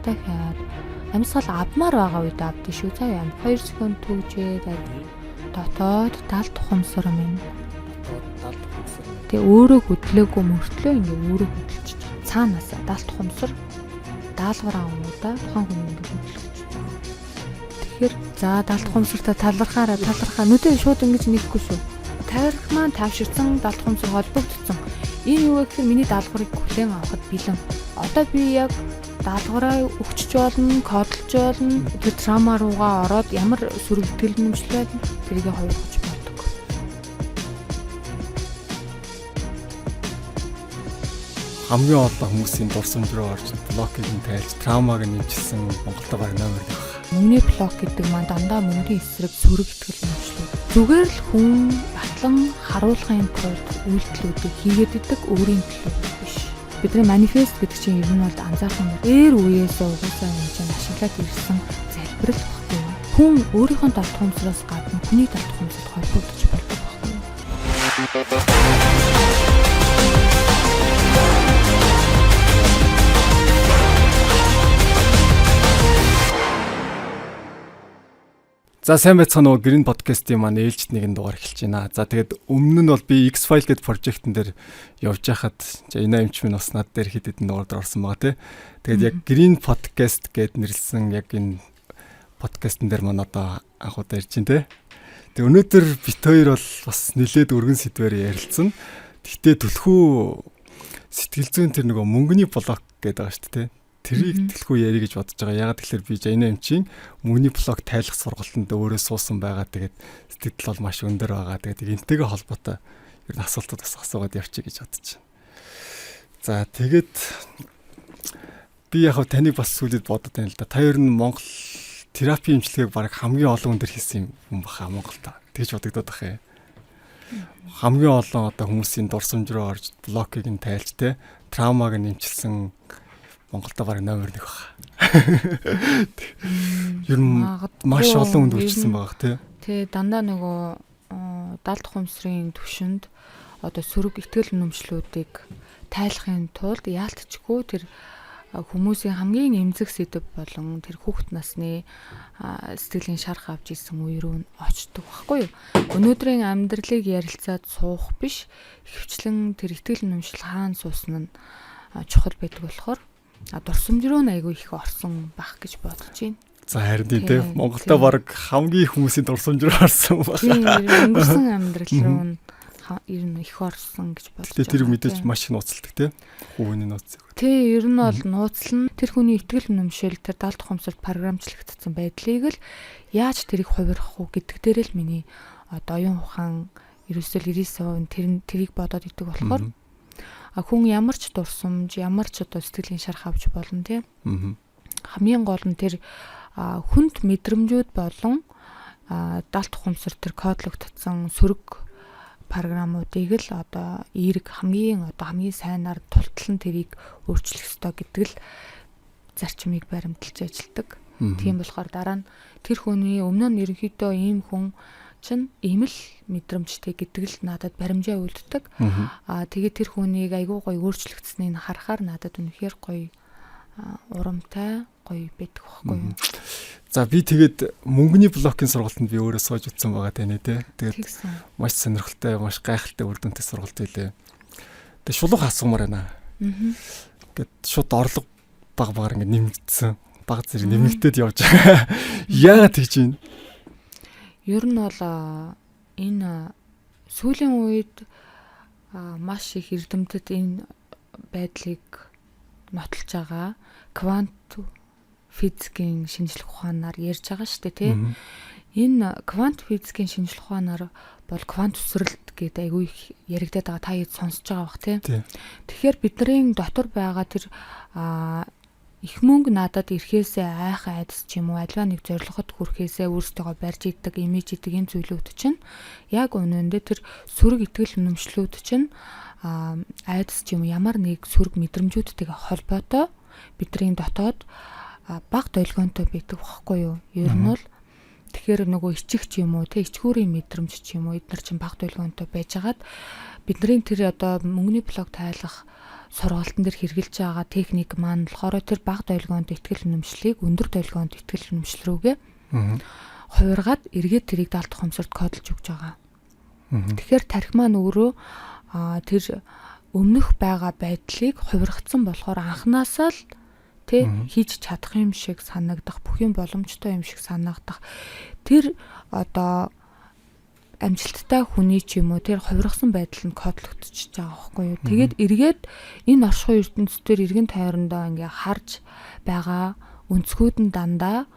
дахиад амьсгал авмаар байгаа үед авдаг шүү. Цаа 2 секунд түгжээд дотоод далд тухамсар минь. Тэгээ өөрөө хөдлөөгүй мөртлөө ингээ өөрөө хөдөлчих. Цаанаас далд тухамсар даалгавар авангуудаа тухайн хүний хөдөлгөж. Тэгэхээр за далд тухамсартаа талархаараа нүдээ шууд ингэж нэхгүй шүү. Тарих маань тавширсан далд тухамсар холбогдсон. Энэ юу гэхээр миний даалгаврыг хүлээн авахд бэлэн. Одоо би яг даалгавраа өгчөж болно, кодлж болно. Тэр трама руугаа ороод ямар сүрэгтгэл нэмшлээд тэрийг хоёргож болдог. Хамгийн олон хүмүүсийн дурсамж руу орж блокийг нь тайлж, травмаг нь нэмжсэн Монголда баг номер нэг байна. Мөнгөний блок гэдэг маань дандаа мөнгөний эсрэг сүрэгтгэл нэмшлээ. Зүгээр л хүн батлан харуулахын тулд үйлдэлүүдийг хийгээд идэг өөрийн төлөө биш. Бидний манифест гэдэг чинь ер нь бол анзаарсан дээр үеэс угаасаа юм чинь ашиглаад ирсэн залбирал баггүй. Хүн өөрийнхөө далд тухамсараас гадна хүний далд тухамсарт холбогдож болдог баггүй. За сайн байцгаана уу, Green podcast-ийн маань ээлжид нэгэн дугаар эхэлж байна. За тэгээд өмнө нь бол би X-File гэдэг project-ын дээр явж байхад энэ эмч минь бас над дээр хэд хэдэн дугаар орсон байгаа тий. Тэгээд яг Green podcast гэд нэрлсэн яг энэ подкастн дээр маань одоо анх удаа ирж байна тий. Тэгээд өнөөдөр бит хоёр бол бас нэлээд өргөн сэдвээр ярилцсан. Гэхдээ түлхүү сэтгэл зүйн тэр нөгөө мөнгөний блок гэдэг байгаа шүү дээ тий. Тэрийг дэлхүү яри гэж бодож байгаа. Ягаад тэгэхээр би Жайна эмчийн мөнгөний блок тайлах сургалтанд өөрөө суусан байгаа. Тэгээд сэтгэл бол маш өндөр байгаа. Тэгээд энтэйгээ холбоотой ер нь асуултууд бас асуугаад явчих гэж бодож байна. За тэгээд би яг таныг бас сүүлд бодод байна л да. Та ер нь Монгол терапи эмчилгээг баг хамгийн олон өндөр хийсэн юм баха Монголда. Тэгж бодогдоод баха. Хамгийн олон одоо хүмүүсийн дурсамж руу орж блокийг нь тайлж те травмаг нь нэмчилсэн Монголда баг номер 1 байна. Ер нь маш олон хүнд үржилсэн байгаа тий. Тэ дандаа нөгөө далд тухамсрын түвшинд одоо сөрөг ихтгэл үнэмшлүүдийг тайлахын тулд яалтчгүй тэр хүмүүсийн хамгийн эмзэг сэдв болон тэр хүүхэд насны сэтгэлийн шарх авч исэн үе рүү очдог байхгүй юу. Өнөөдрийн амьдралыг ярилцаад суух биш, ихэвчлэн тэр ихтгэл үнэмшил хаана суусан нь чухал байдаг болохоор дурсамж руу айгүй их орсон байх гэж бодож байна. За харин тийм Монголда баг хамгийн хүмүүсийн дурсамж руу орсон байна. Тийм өнгөрсөн амьдрал руу ер нь их орсон гэж бодож байна. Тэр мэдээж маш их нууцлдаг тийм хувийн нууц. Тийм ер нь бол нууцлан тэр хүний ихтгэл үнэмшил тэр далд тухамсарт програмчлагдсан байдлыг л яаж тэрийг хувирах уу гэдэг дээр л миний оюун ухаан ерөөсөө 99% тэрийг бодоод идэг болохоор хүн ямар ч дурсамж, ямар ч одоо сэтгэлийн шарх авч болно тийм. Хамгийн гол нь тэр хүнд мэдрэмжүүд болон далд тухамсар тэр кодлогдсон сөрөг програмуудыг л одоо эерэг хамгийн сайнаар тултлан тэрийг өөрчлөх ёстой гэдэг л зарчмыг баримталж ажилладаг. Тийм болохоор дараа нь тэр хүний өмнө нь ерөнхийдөө ийм хүн чинь ийм л мэдрэмжтэй гэдэг л надад баримжаа үлддэг. Тэгээд тэр хүнийг айгүй гоё өөрчлөгдсөнийг харахаар надад үнэхээр гоё урамтай гоё байдаг байхгүй юу. За би тэгээд мөнгөний блокийн сургалтанд би өөрөө сууж утсан байгаа тань тий. Тэгээд маш сонирхолтой, маш гайхалтай үр дүнтэй сургалт байлээ. Тэгээд шулуух асуумаар байна. Гэт шууд орлого баг ингэ нэмэгдсэн. Баг зэрэг нэмэгдээд явж байгаа. Яагаад тэгж юм? Ер нь бол энэ сүүлийн үед маш их эрдэмтэд энэ байдлыг нотолж байгаа. Квант физикийн шинжлэх ухаанаар ярьж байгаа шүү дээ тий. Энэ квант физикийн шинжлэх ухаанаар бол квант өсрэлт гэдэг айгүй их яригдаад байгаа. Та хэд сонсож байгаа бах тий. Тэгэхээр бидний дотор байгаа тэр их мөнгө надад ирэхээсээ айх айдас ч юм уу альва нэг зорилгод хүрэхээсээ өөрсдөө барьж идэг имиж идэг энэ зүйлүүд чинь яг үнэндээ тэр сөрөг итгэл үнэмшлүүд чинь айдас ч юм уу ямар нэг сөрөг мэдрэмжүүдтэйгээ холбоотой бидний дотоод баг долгионтой байдаг байхгүй юу. Ер нь бол тэгэхээр нөгөө ичих ч юм уу те ичгүүрийн мэдрэмж ч юм уу эдгээр чинь баг долгионтой байжгаад бидний тэр одоо мөнгөний блог тайлах сургалтын дээр хэрэгжилж байгаа техник маань болохоор тэр баг долгионд ихтгэл үнэмшлийг өндөр долгионд ихтгэл үнэмшил рүүгээ хувиргаад эргээд тэрийг даалт ухамсарт кодолж өгч байгаа. Тэгэхээр тархи маань өөрөө тэр өмнөх байгаа байдлыг хувиргацсан болохоор анханасаа л тэ хийж чадах юм шиг санагдах, бүх юм боломжтой юм шиг санагдах. Тэр одоо амжилттай хүний ч юм уу тэр хувиргасан байдал нь кодлогдчихж байгаа байхгүй юу. Тэгээд эргээд энэ оршихуй ертөнцийн эргэн тойрондоо ингээ харж байгаа өнцгүүд нь дандаа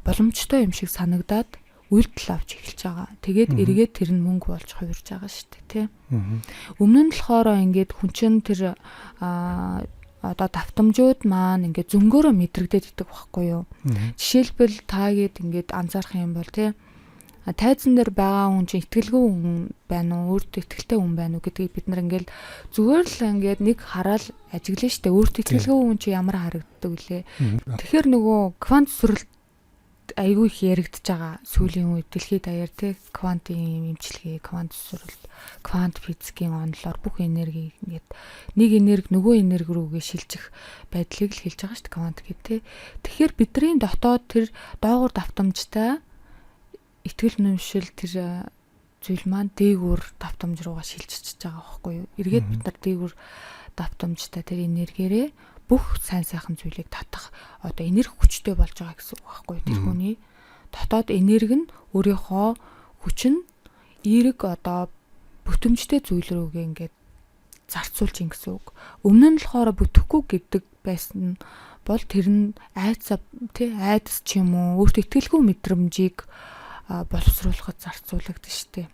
боломжтой юм шиг санагдаад үйлдэл авч эхэлж байгаа. Тэгээд эргээд тэр нь мөнгө болж хувирж байгаа шүү дээ, тий. Өмнө нь болохоор ингээд хүн чинь тэр одоо давтамжууд маань ингээд зөнгөөрөө мэдрэгдээд идэг байхгүй юу. Жишээлбэл таагээд ингээд анзаарах юм бол тий тайзан дээр байгаа хүн чинь итгэлгүй хүн байна уу, өөртөө итгэлтэй хүн байна уу гэдгийг бид нар ингээл зүгээр л ингээд нэг хараад ажиглана штэ. Өөртөө итгэлгүй хүн чинь ямар харагддаг вүлээ. Тэгэхээр нөгөө квант сүрэлт айгүй их яригдж байгаа сүүлийн үед дэлхийд даяар тий квантын эмчилгээ, квант сүрэлт, квант физикийн онолоор бүх энерги ингээд нэг энерги нөгөө энерги рүүгээ шилжих байдлыг л хэлж байгаа штэ квант гэдэг тий. Тэгэхээр бидний дотоод тэр доогуур давтамжтай итгэл үнэмшил тэр зүйл маань дээгүүр давтамж руугаа шилжиж байгаа байхгүй юу. Эргээд бид нар дээгүүр давтамжтай тэр энергиэрээ бүх сайн сайхан зүйлийг татах одоо энерги хүчтэй болж байгаа гэсэн үг байхгүй юу. Тэр хүний дотоод энерги нь өөрийнхөө хүч нь эерэг одоо бүтэмжтэй зүйл рүүгээ ингээд зарцуулж ин гэсэн үг. Өмнө нь болохоор бүтэхгүй гэдэг байсан бол тэр нь айдас ч юм уу өөртөө итгэлгүй мэдрэмжийг боловсруулахад зарцуулагдсан шүү дээ.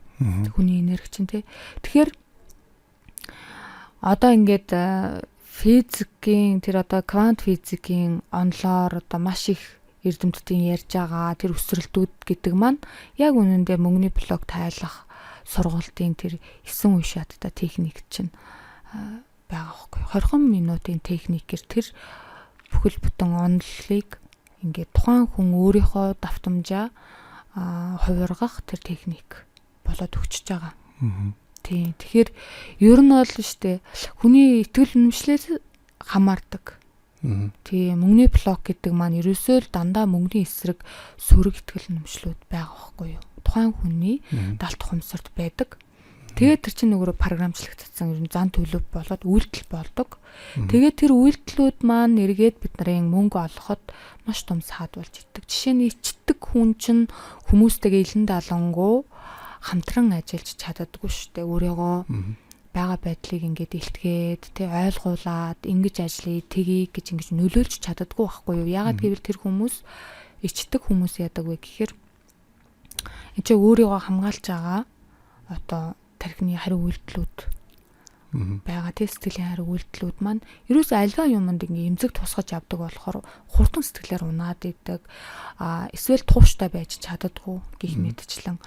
Хүний энерги чинь тий. Тэгэхээр одоо ингээд физикийн тэр одоо квант физикийн онлоор одоо маш их эрдэмтдийн ярьж байгаа тэр өсрэлтүүд гэдэг маань яг үнэндээ мөнгөний блог тайлах сургалтын тэр 9 үе шаттай техник чинь байгаа байхгүй. 20 минутын техникээр тэр бүхэл бүтэн онолыг ингээд тухайн хүн өөрийнхөө давтамжаа хувиргах тэр техник болоод өгчөж байгаа. Тийм. Тэгэхээр ер нь бол штэ хүний итгэл үнэмшлээс хамаардаг. Тийм. Мөнгөний блог гэдэг маань ерөөсөө л дандаа мөнгөний эсрэг сөрөг итгэл үнэмшлүүд байгаа байхгүй юу? Тухайн хүний даалт ухамсарт байдаг. Тэгээд тэр чинь нөгөө програмчлагдсан ер нь зан төлөв болоод үйлдэл болдог. Тэгээд тэр үйлдэлүүд маань эргээд бид нарын мөнгө олоход маш том саад болж идэг. Жишээ нь ичдэг хүн чинь хүмүүстэйгээ илэн далангуу хамтран ажиллаж чаддаггүй шүү дээ. Өөрийгөө байгаа байдлыг ингээд илтгээд тэ ойлгуулад ингэж ажиллая, тгий гэж ингэж нөлөөлж чаддаггүй байхгүй юу? Ягаад гэвэл тэр хүмүүс ичдэг хүмүүс яадаг вэ гэхээр энэ ч өөрийгөө хамгаалж байгаа одоо тархины хариу үйлдэлүүд байгаа тий сэтгэлийн хариу үйлдэлүүд маань ерөөсөө альва юмд ингээ эмзэг тусгаж авдаг болохоор хурдан сэтгэлээр унаад идэг эсвэл тууштай байж чаддаггүй гэх мэтчлэн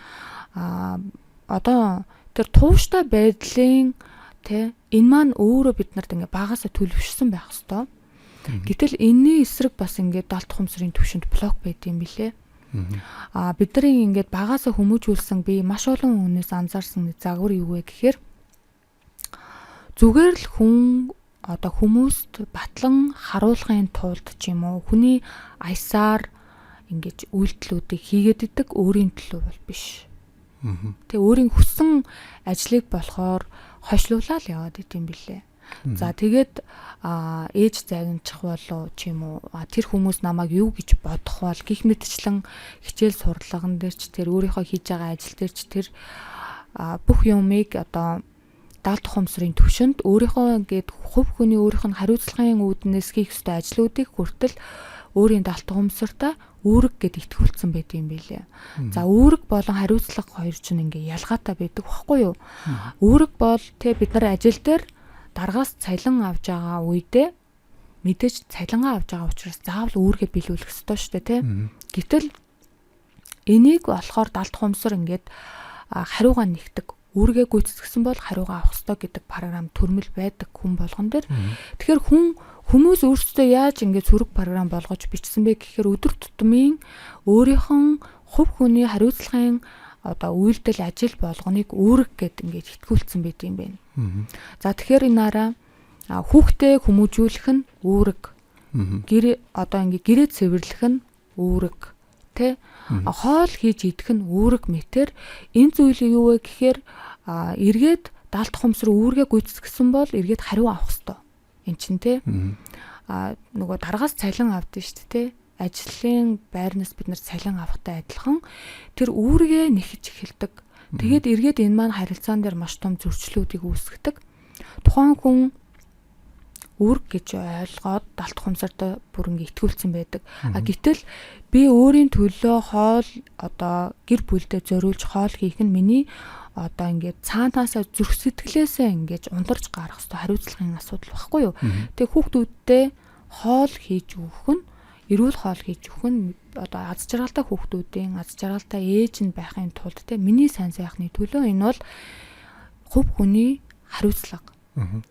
одоо тэр тууштай байдлын тий энэ маань өөрөө биднэрт ингээ багасаа төлөвшсөн байх хэвээр. Гэтэл энэний эсрэг бас ингээ даалт ухамсарын түвшинд блок байд юм билэ. Бидний ингээд багасаа хүмүүжүүлсэн би маш олон хүнээс анзаарсан загвар юу вэ гэхээр зүгээр л хүн одоо хүмүүст батлан харуулахын тулд ч юм уу хүний аясаар ингэж үйлдэлүүдийг хийгээд идэг өөрийн төлөө бол биш. Тэ өөрийн хүссэн ажлыг болохоор хойшлуулаад яваад идэм билээ. За тэгээд ээж загнчих болов ч юм уу тэр хүмүүс намайг юу гэж бодох бол гих мэтчлэн хичээл сурлаган дээр ч тэр өөрийнхөө хийж байгаа ажил дээр ч тэр бүх юмыг одоо даалт ухамсарын түвшинд өөрийнхөө ингээд хувь хүний өөрийнх нь хариуцлагын үүднээс хийх ёстой ажлуудыг хүртэл өөрийн даалт ухамсартаа үүрэг гэд итгүүлсэн байт юм билээ. За үүрэг болон хариуцлага хоёр ч ингээ ялгаатай байдаг байхгүй юу? Үүрэг бол тэ бид нар ажил дээр дараагаас цалин авч байгаа үедээ мэдээж цалингаа авч байгаа учраас заавал үүргээ биелүүлэх ёстой шүү дээ тий. Гэтэл энийг болохоор даалт ухамсар ингээд хариугаа нэгдэг. Үүргээ гүйцэтгсэн бол хариугаа авах ёстой гэдэг програм төрмөл байдаг хүн болгон дээр. Тэгэхээр хүмүүс өөрсдөө яаж ингээд сөрөг програм болгож бичсэн бэ гэхээр өдөр тутмын өөрийнх нь хувь хүний хариуцлагын одоо үйлдэл ажил болгоныг үүрэг гэд ингээд итгүүлсэн байт юм байна. За тэгэхээр энэ араа хүүхдээ хүмүүжүүлэх нь үүрэг. Гэр одоо ингээд гэрээ цэвэрлэх нь үүрэг. Тэ? Хоол хийж идэх нь үүрэг мэтэр энэ зүйл юу вэ гэхээр эргээд даалт хумс руу үүргээ гүйцэтгсэн бол эргээд хариу авах ёстой. Эн чинь тэ? Нөгөө дараагаас цалин авдсан шүү дээ, тэ? Ажлын байрнаас бид нар цалин авахтай адилхан тэр үүргээ нэхэж эхэлдэг. Тэгээд эргээд энэ маань харилцаан дээр маш том зөрчлүүдийг үүсгэдэг. Тухайн хүн үүрэг гэж ойлгоод далт хумсарт бүр ингэ итгүүлсэн байдаг. Гэтэл би өөрийн төлөө хоол одоо гэр бүлдээ зориулж хоол хийх нь миний одоо ингээд цаанаасаа зүрх сэтгэлээсээ ингэж ундарч гарах хэвээр хариуцлагын асуудал байхгүй юу. Тэгээ хүүхдүүдтэй хоол хийж өгөх нь эрүүл хоол хийж өгөх нь одоо аз жаргалтай хүүхдүүдийн аз жаргалтай ээж нь байхын тулд те миний сайн сайхны төлөө энэ бол хувь хүний хариуцлага.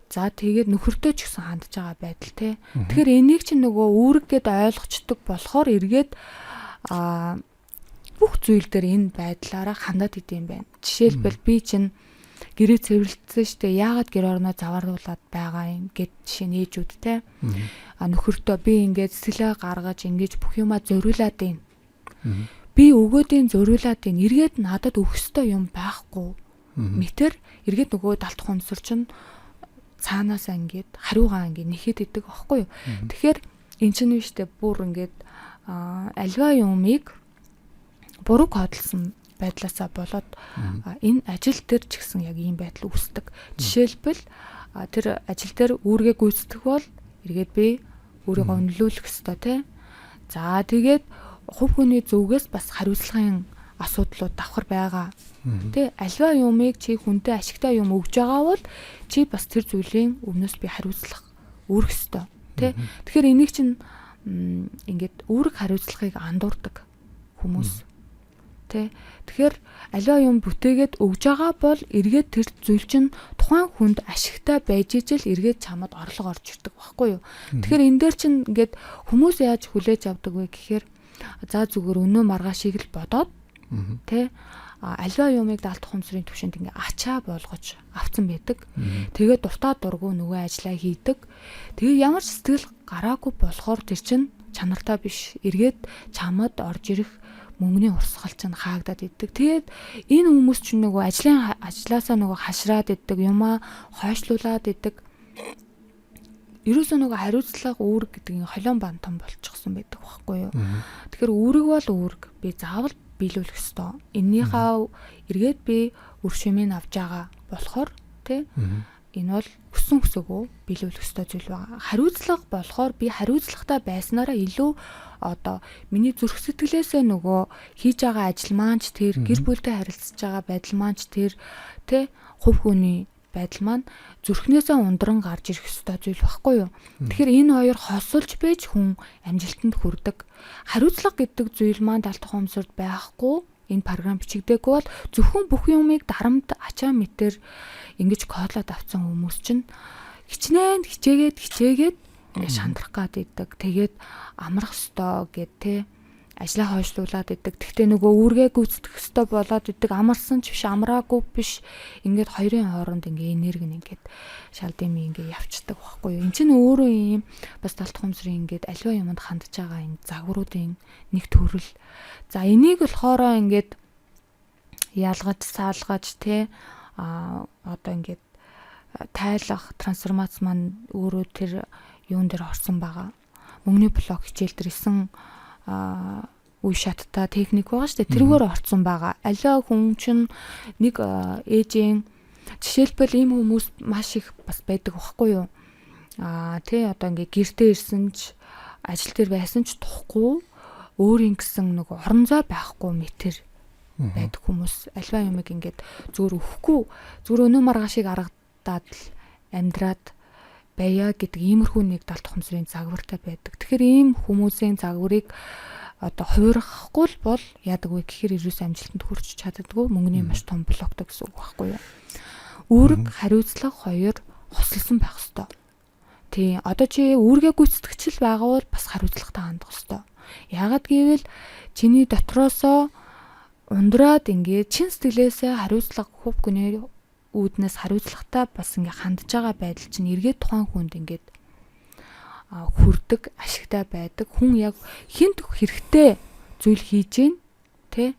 За тэгээд нөхөртөө ч гэсэн хандж байгаа байдал те. Тэгэхээр энийг чинь нөгөө үүрэг гэд ойлгочдөг болохоор эргээд бүх зүйл дээр энэ байдлаараа хандаад идэм байна. Жишээлбэл би чинь гэрээ цэвэрлэлсэн штэ яагаад гэр орноо завааруулад байгаа юм гэд жишээ нь ээжүүд те. Нөхөртөө би ингээд сэтгэлээ гаргаж ингэж бүх юмаа зориулаад байна. Би өгөөдийн зориулаад байна. Эргээд надад өгөх ёстой юм байхгүй. Мэтэр эргээд нөгөө далт хумсар чинь цаанаасаа ингээд хариугаа ингээд нэхэд идэг байхгүй юу. Тэгэхээр эн чинь нь штэ бүр ингээд альва юмыг буруу кодлсон байдлаасаа болоод энэ ажил дээр ч гэсэн яг ийм байдал үүсдэг. Жишээлбэл тэр ажил дээр үүргээ гүйцэтгэх бол эргээд би өөрийгөө өнлүүлэх ёстой тий. За тэгээд хувь хүний зүгээс бас хариуцлагын асуудлууд давхар байгаа. Тэ альва юмыг чи хүнтэй ашигтай юм өгж байгаа бол чи бас тэр зүйлийн өмнөөс би хариуцлах үүрэх ёстой. Тэ тэгэхээр энийг чинь ингээд үүрэг хариуцлагыг андуурдаг хүмүүс. Тэ тэгэхээр аливаа юм бүтээгээд өгж байгаа бол эргээд тэр зүйл чинь тухайн хүнд ашигтай байж ижил эргээд чамд орлого орж ирдэг байхгүй юу. Тэгэхээр энэ дээр чинь ингээд хүмүүс яаж хүлээж авдаг вэ гэхээр за зүгээр өнөө маргаашийг л бодоод тэ аливаа юмыг далт хумсрын төвшөнд ингээ ачаа болгож авцсан байдаг. Тэгээд дуртай дургу нөгөө ажиллаа хийдэг. Тэгээ ямар ч сэтгэл гараагүй болохоор тэр чинь чанартай биш. Эргээд чамд орж ирэх мөнгөний урсгал чинь хаагдаад иддэг. Тэгээд энэ хүмүүс чинь нөгөө ажлаасаа нөгөө хашраад иддэг, юмаа хойшлуулад иддэг. Ерөөсөө нөгөө хариуцлага үүрэг гэдэг нь холион бантан болчихсон байдаг байхгүй юу. Тэгэхээр үүрэг бол үүрэг. Би заавал биелүүлэх ёстой. Эннийхээ эргээд би үр шимийг авч байгаа болохоор тий энэ бол хүссэн хүсээгүй биелүүлэх ёстой зүйл байгаа. Хариуцлага болохоор би хариуцлагатай байснараа илүү одоо миний зүрх сэтгэлээсээ нөгөө хийж байгаа ажил маань ч тэр гэр бүлтэй харилцаж байгаа байдал маань ч тэр тий хувь хүний байдал маань зүрхнээсээ ундран гарч ирэх ёстой зүйл байхгүй юу. Тэгэхээр энэ хоёр хосолж байж хүн амжилтанд хүрдэг. Хариуцлага гэдэг зүйл маань далт хумсарт байхгүй энэ програм бичигдээгүй бол зөвхөн бүх юмыг дарамт ачаа мэтэр ингэж кодлоод авсан хүмүүс чинь хичнээн хичээгээд ингэ шандрах гад идэг. Тэгээд амрах ёстой гэд те ажлаа хойшлуулад идэг. Тэгтээ нөгөө үүргээ гүйцэтгэх ёстой болоод идэг. Амарсан ч биш, амраагүй биш. Ингээд хоёрын хооронд ингээ энерги нь ингээд шалдими ингээ явцдаг байхгүй юу. Энд чинь өөрөө юм бас далт хумсрын ингээд аливаа юмд хандж байгаа энэ загваруудын нэг төрөл. За энийг болохоор ингээд ялгаж, саалгаж те одоо ингээд тайлах трансформац маань өөрөө тэр юун дээр орсон байгаа. Мөнгөний блок хичээл дээр исэн үе шаттай техник байгаа шүү дээ. Тэргээр орцсон байгаа. Аливаа хүн чинь нэг ээжийн жишээлбэл ийм хүмүүс маш их бас байдаг байхгүй юу? Тэ одоо ингээ гэртээ ирсэн ч ажил дээр байсан ч тухгүй өөрийн гэсэн нэг орон зай байхгүй мэтэр байдаг хүмүүс. Аливаа юмыг ингээд зүгээр өгөхгүй зүгээр өнөө маргаашийг аргадаад л амьдраад байя гэдэг иймэрхүү нэг далт хумсрын загвартай байдаг. Тэгэхээр ийм хүмүүсийн загварыг одоо хуурахгүй л бол яадаг вэ гэхээр ерөөс амжилтанд хүрч чаддаггүй мөнгөний маш том блоктой гэсэн үг байхгүй юу. Үүрэг хариуцлага хоёр хослсон байх ёстой. Тий, одоо чи үүргээ гүйцэтгэгчл байгаа бол бас хариуцлагатай хандах ёстой. Яагаад гэвэл чиний дотроосоо ундраад ингээд чин сэтгэлээсээ хариуцлага хөв гүнээр үүднээс хариуцлагатай бас ингээд хандж байгаа байдал чинь эргээд тухайн хүнд ингээд хүрдэг, ашигтай байдаг. Хүн яг хинт хэрэгтэй зүйл хийж гин тэ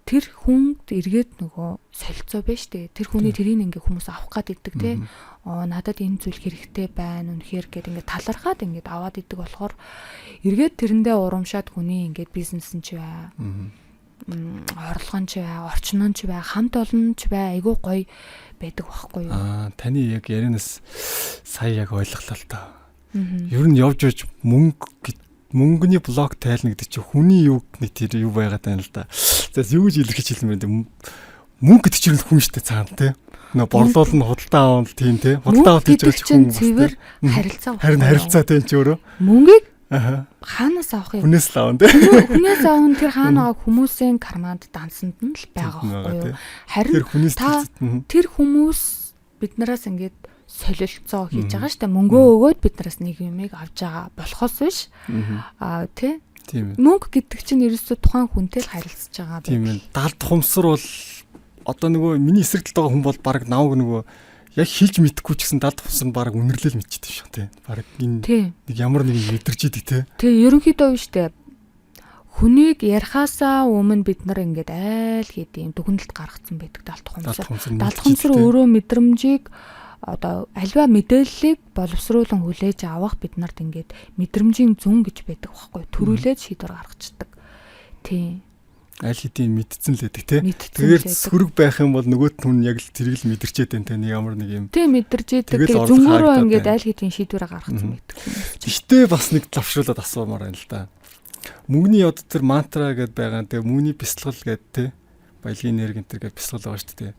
тэр хүнд эргээд нөгөө солилцоо байна штэ. Тэр хүний тэрийг ингээ хүмүүс авах гад идэг тэ. Надад энэ зүйл хэрэгтэй байна үнэхээр гэд ингээ талархаад ингээ аваад идэг болохоор эргээд тэрэндээ урамшаад хүний ингээ бизнес нь ч бай. Орлого нь ч бай, орчин нь ч бай, хамт олон ч бай, айгүй гоё байдаг байхгүй юу? Таны яг ярианаас сая яг ойлголоо л та. Ер нь явж явж мөнгөний блок тайлна гэдэг чинь хүний юу нэг тэр юу байгаад байна л да. За юу гэж илэрхийлж хэлмээр юм. Мөнгө гэдэг чинь хүн штэ цаана те. Нөө борлуул нь худалдаа авал тийм те. Худалдаа авах гэж хүн цэвэр харилцаа. Харин харилцаа тийм ч өөрөө. Мөнгийг хаанаас авах юм? Хүнээс л авна те. Хүнээс авах тэр хаана байгаа хүмүүсийн карманд дансанд нь л байгаа байхгүй юу? Харин тэр хүмүүс биднээс ингээд солилцоо хийж байгаа штэ. Мөнгөө өгөөд биднээс нэг юмыг авч байгаа болохоос биш. Тий. Тийм. Мөнгө гэдэг чинь ерөөсөө тухайн хүнтэй л харилцаж байгаа. Тийм ээ. Далд хумсар бол одоо нөгөө миний эсрэг талд байгаа хүн бол баг нааг нөгөө яг хэлж мэдэхгүй ч гэсэн далд хумсар нь баг үнэрлэл мэдчихдэг шүү тий. Баг энэ нэг ямар нэг мэдэрч идэг тий. Тий, ерөнхийдөө штэ. Хүнийг ярихаасаа өмнө бид нар ингээд айл хийдэм дүгнэлт гаргацсан байдаг далд хумсар. Далд хумсар өөрөө мэдрэмжийг одоо альва мэдээллийг боловсруулан хүлээж авах бид нарт ингээд мэдрэмжийн зүн гэж байдаг байхгүй төрүүлээд шийдвэр гаргацдаг. Тийм. Аль хэдийн мэдсэн л байдаг тий. Тэгээд сөрөг байх юм бол нөгөөт хүн яг л тэрийг л мэдэрчээд байна те ямар нэг юм. Тийм мэдэрчээд тэгээд зүнгөөрөө ингээд аль хэдийн шийдвэр гаргацсан байдаг. Гэхдээ бас нэг завшруулаад асуумаар байна л да. Мөнгөний одоо тэр мантра гэдээ байгаа. Тэгээ мөнгөний бясалгал гэдэг те. Баялагын энерги энэ гэдэг бясалгал байгаа шүү дээ.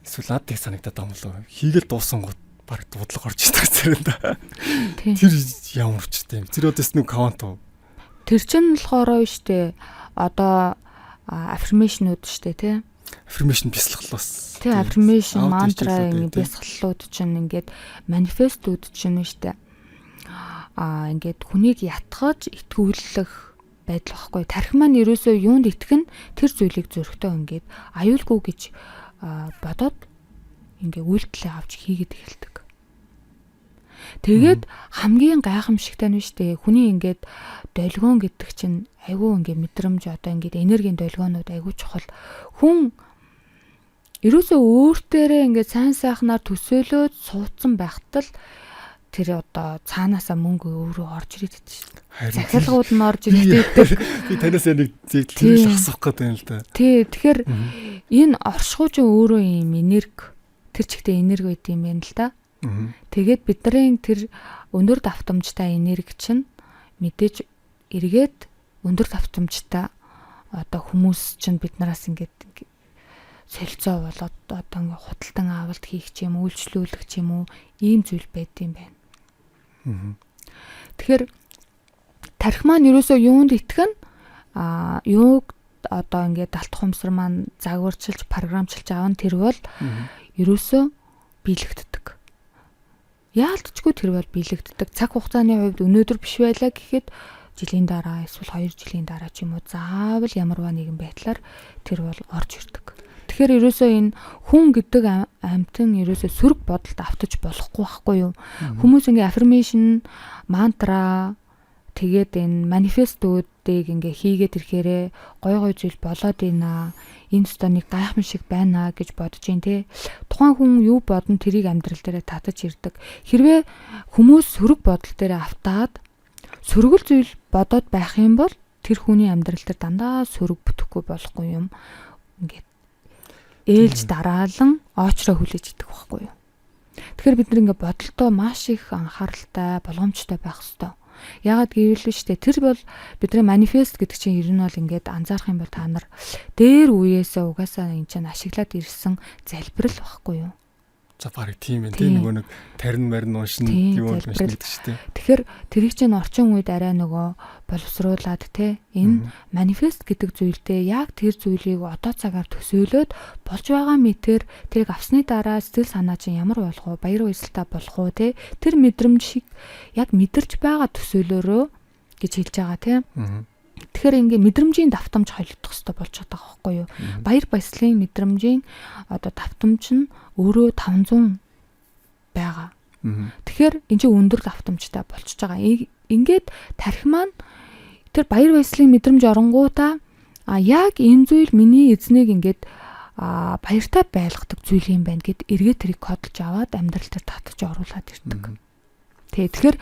Эсвэл над их санагдаад байгаа юм болоо. Хийгээл дуусан гот баг дудлаг орж ирдэг зэрэг да. Тэр ямар учиртай юм. Тэр одоос нэг каунт уу? Тэр чинь болохоор штэ одоо аффирмейшнүүд штэ тий. Аффирмейшн бясалгалаас. Тий, аффирмейшн мантра ингэ бясалгалууд чинь ингээд манифестууд чинь штэ. Ингээд хүнийг ятгаж итгүүлэх байдал واخгүй. Тархи маань ерөөсөө юунд итгэн тэр зүйлийг зөрөгтэй ингээд аюулгүй гэж бодоод ингээ үйлдэлээ авч хийгээд эхэлдэг. Тэгээд хамгийн гайхамшигтай нь штэ хүний ингээд долгион гэдэг чинь айгүй ингээ мэдрэмж одоо ингээд энергийн долгионууд айгүй чухал. Хүн ерөөсөө өөртөө ингээд сайн сайхнаар төсөөлөөд суудсан байхад л тэр одоо цаанаасаа мөнгө өөрөө орж ирээд байдаг шүү дээ. Захиалгууд нь орж ирээд байдаг. Би танаас нэг зүйл асуух гэдэг юм л да. Тий, тэгэхээр энэ оршихуужин өөрөө юм энерги тэр чигтээ энерги гэдэг юм байна л да. Тэгээд бидний тэр өндөр давтамжтай энерги чинь мэдээж эргээд өндөр давтамжтай одоо хүмүүс чинь биднээс ингээд солилцоо болоод одоо ингээд худалдан авалт хийх ч юм үйлчлүүлэх ч юм уу ийм зүйл байд юм байна. Тэгэхээр тархи маань ерөөсөө юунд итгэн юуг одоо ингээд далт хумсар маань загварчилж програмчилж аав нь тэр бол ерөөсөө биелэгддэг. Яалтчгүй тэр бол биелэгддэг. Цаг хугацааны хувьд өнөөдөр биш байлаа гэхэд жилийн дараа эсвэл 2 жилийн дараа ч юм уу заавал ямарваа нэгэн байдлаар тэр бол орж ирдэг. Тэгэхээр ерөөсөө энэ хүн гэдэг амьтан ерөөсөө сөрөг бодолд автаж болохгүй байхгүй юу? Хүмүүс ингээ аффирмейшн, мантра тэгээд энэ манифестуудыг ингээ хийгээд ирэхээрээ гой зүйл болоод ийна. Энэ өстө нэг гайхамшиг байна гэж бодож ин тэ. Тухайн хүн юу бодно тэрийг амьдрал дээрээ татаж ирдэг. Хэрвээ хүмүүс сөрөг бодол дээрээ автаад сөргөл зүйл бодоод байх юм бол тэр хүний амьдрал дээр дандаа сөрөг бүтэхгүй болохгүй юм. Ингээд ээлж дараалан оочроо хүлээж идэх байхгүй юу. Тэгэхээр бид нэг ингээ бодолтой маш их анхааралтай, болгоомжтой байх хэрэгтэй. Яагаад гэвэл штэ тэр бол бидний манифест гэдэг чинь ер нь бол ингээд анзаарах юм бол та нар дээр үеэсээ угаасаа энэ чинь ашиглаад ирсэн залбирал байхгүй юу. За барыг тийм ээ. Тэ нөгөө нэг тарин марин уушин юм уншиж гэдэг шүү дээ. Тэгэхээр тэрийг чинь орчин үед арай нөгөө боловсруулад те энэ манифест гэдэг зүйлдээ яг тэр зүйлийг одоо цагаар төсөөлөөд болж байгаа мэтэр тэрийг авсны дараа сэтгэл санаа чинь ямар болох вэ? Баяр баясгалтай болох уу те? Тэр мэдрэмж шиг яг мэдэрч байгаа төсөөлөөрөө гэж хэлж байгаа те. Тэгэхээр ингээ мэдрэмжийн давтамж холигдох хэрэгтэй болж байгаа байхгүй юу? Баяр баясгалын мэдрэмжийн одоо давтамж нь өөрөө 500 байгаа. Тэгэхээр энэ чинь өндөр давтамжтай болчихж байгаа. Ингээд тархи маань тэр баяр баясгалын мэдрэмж оронгуудаа яг энэ зүйл миний эзнийг ингээд баяртай байлгадаг зүйл юм байна гэд эргээд тэрийг кодолж аваад амьдрал дээр татаж оруулаад ирдэг. Тэгэхээр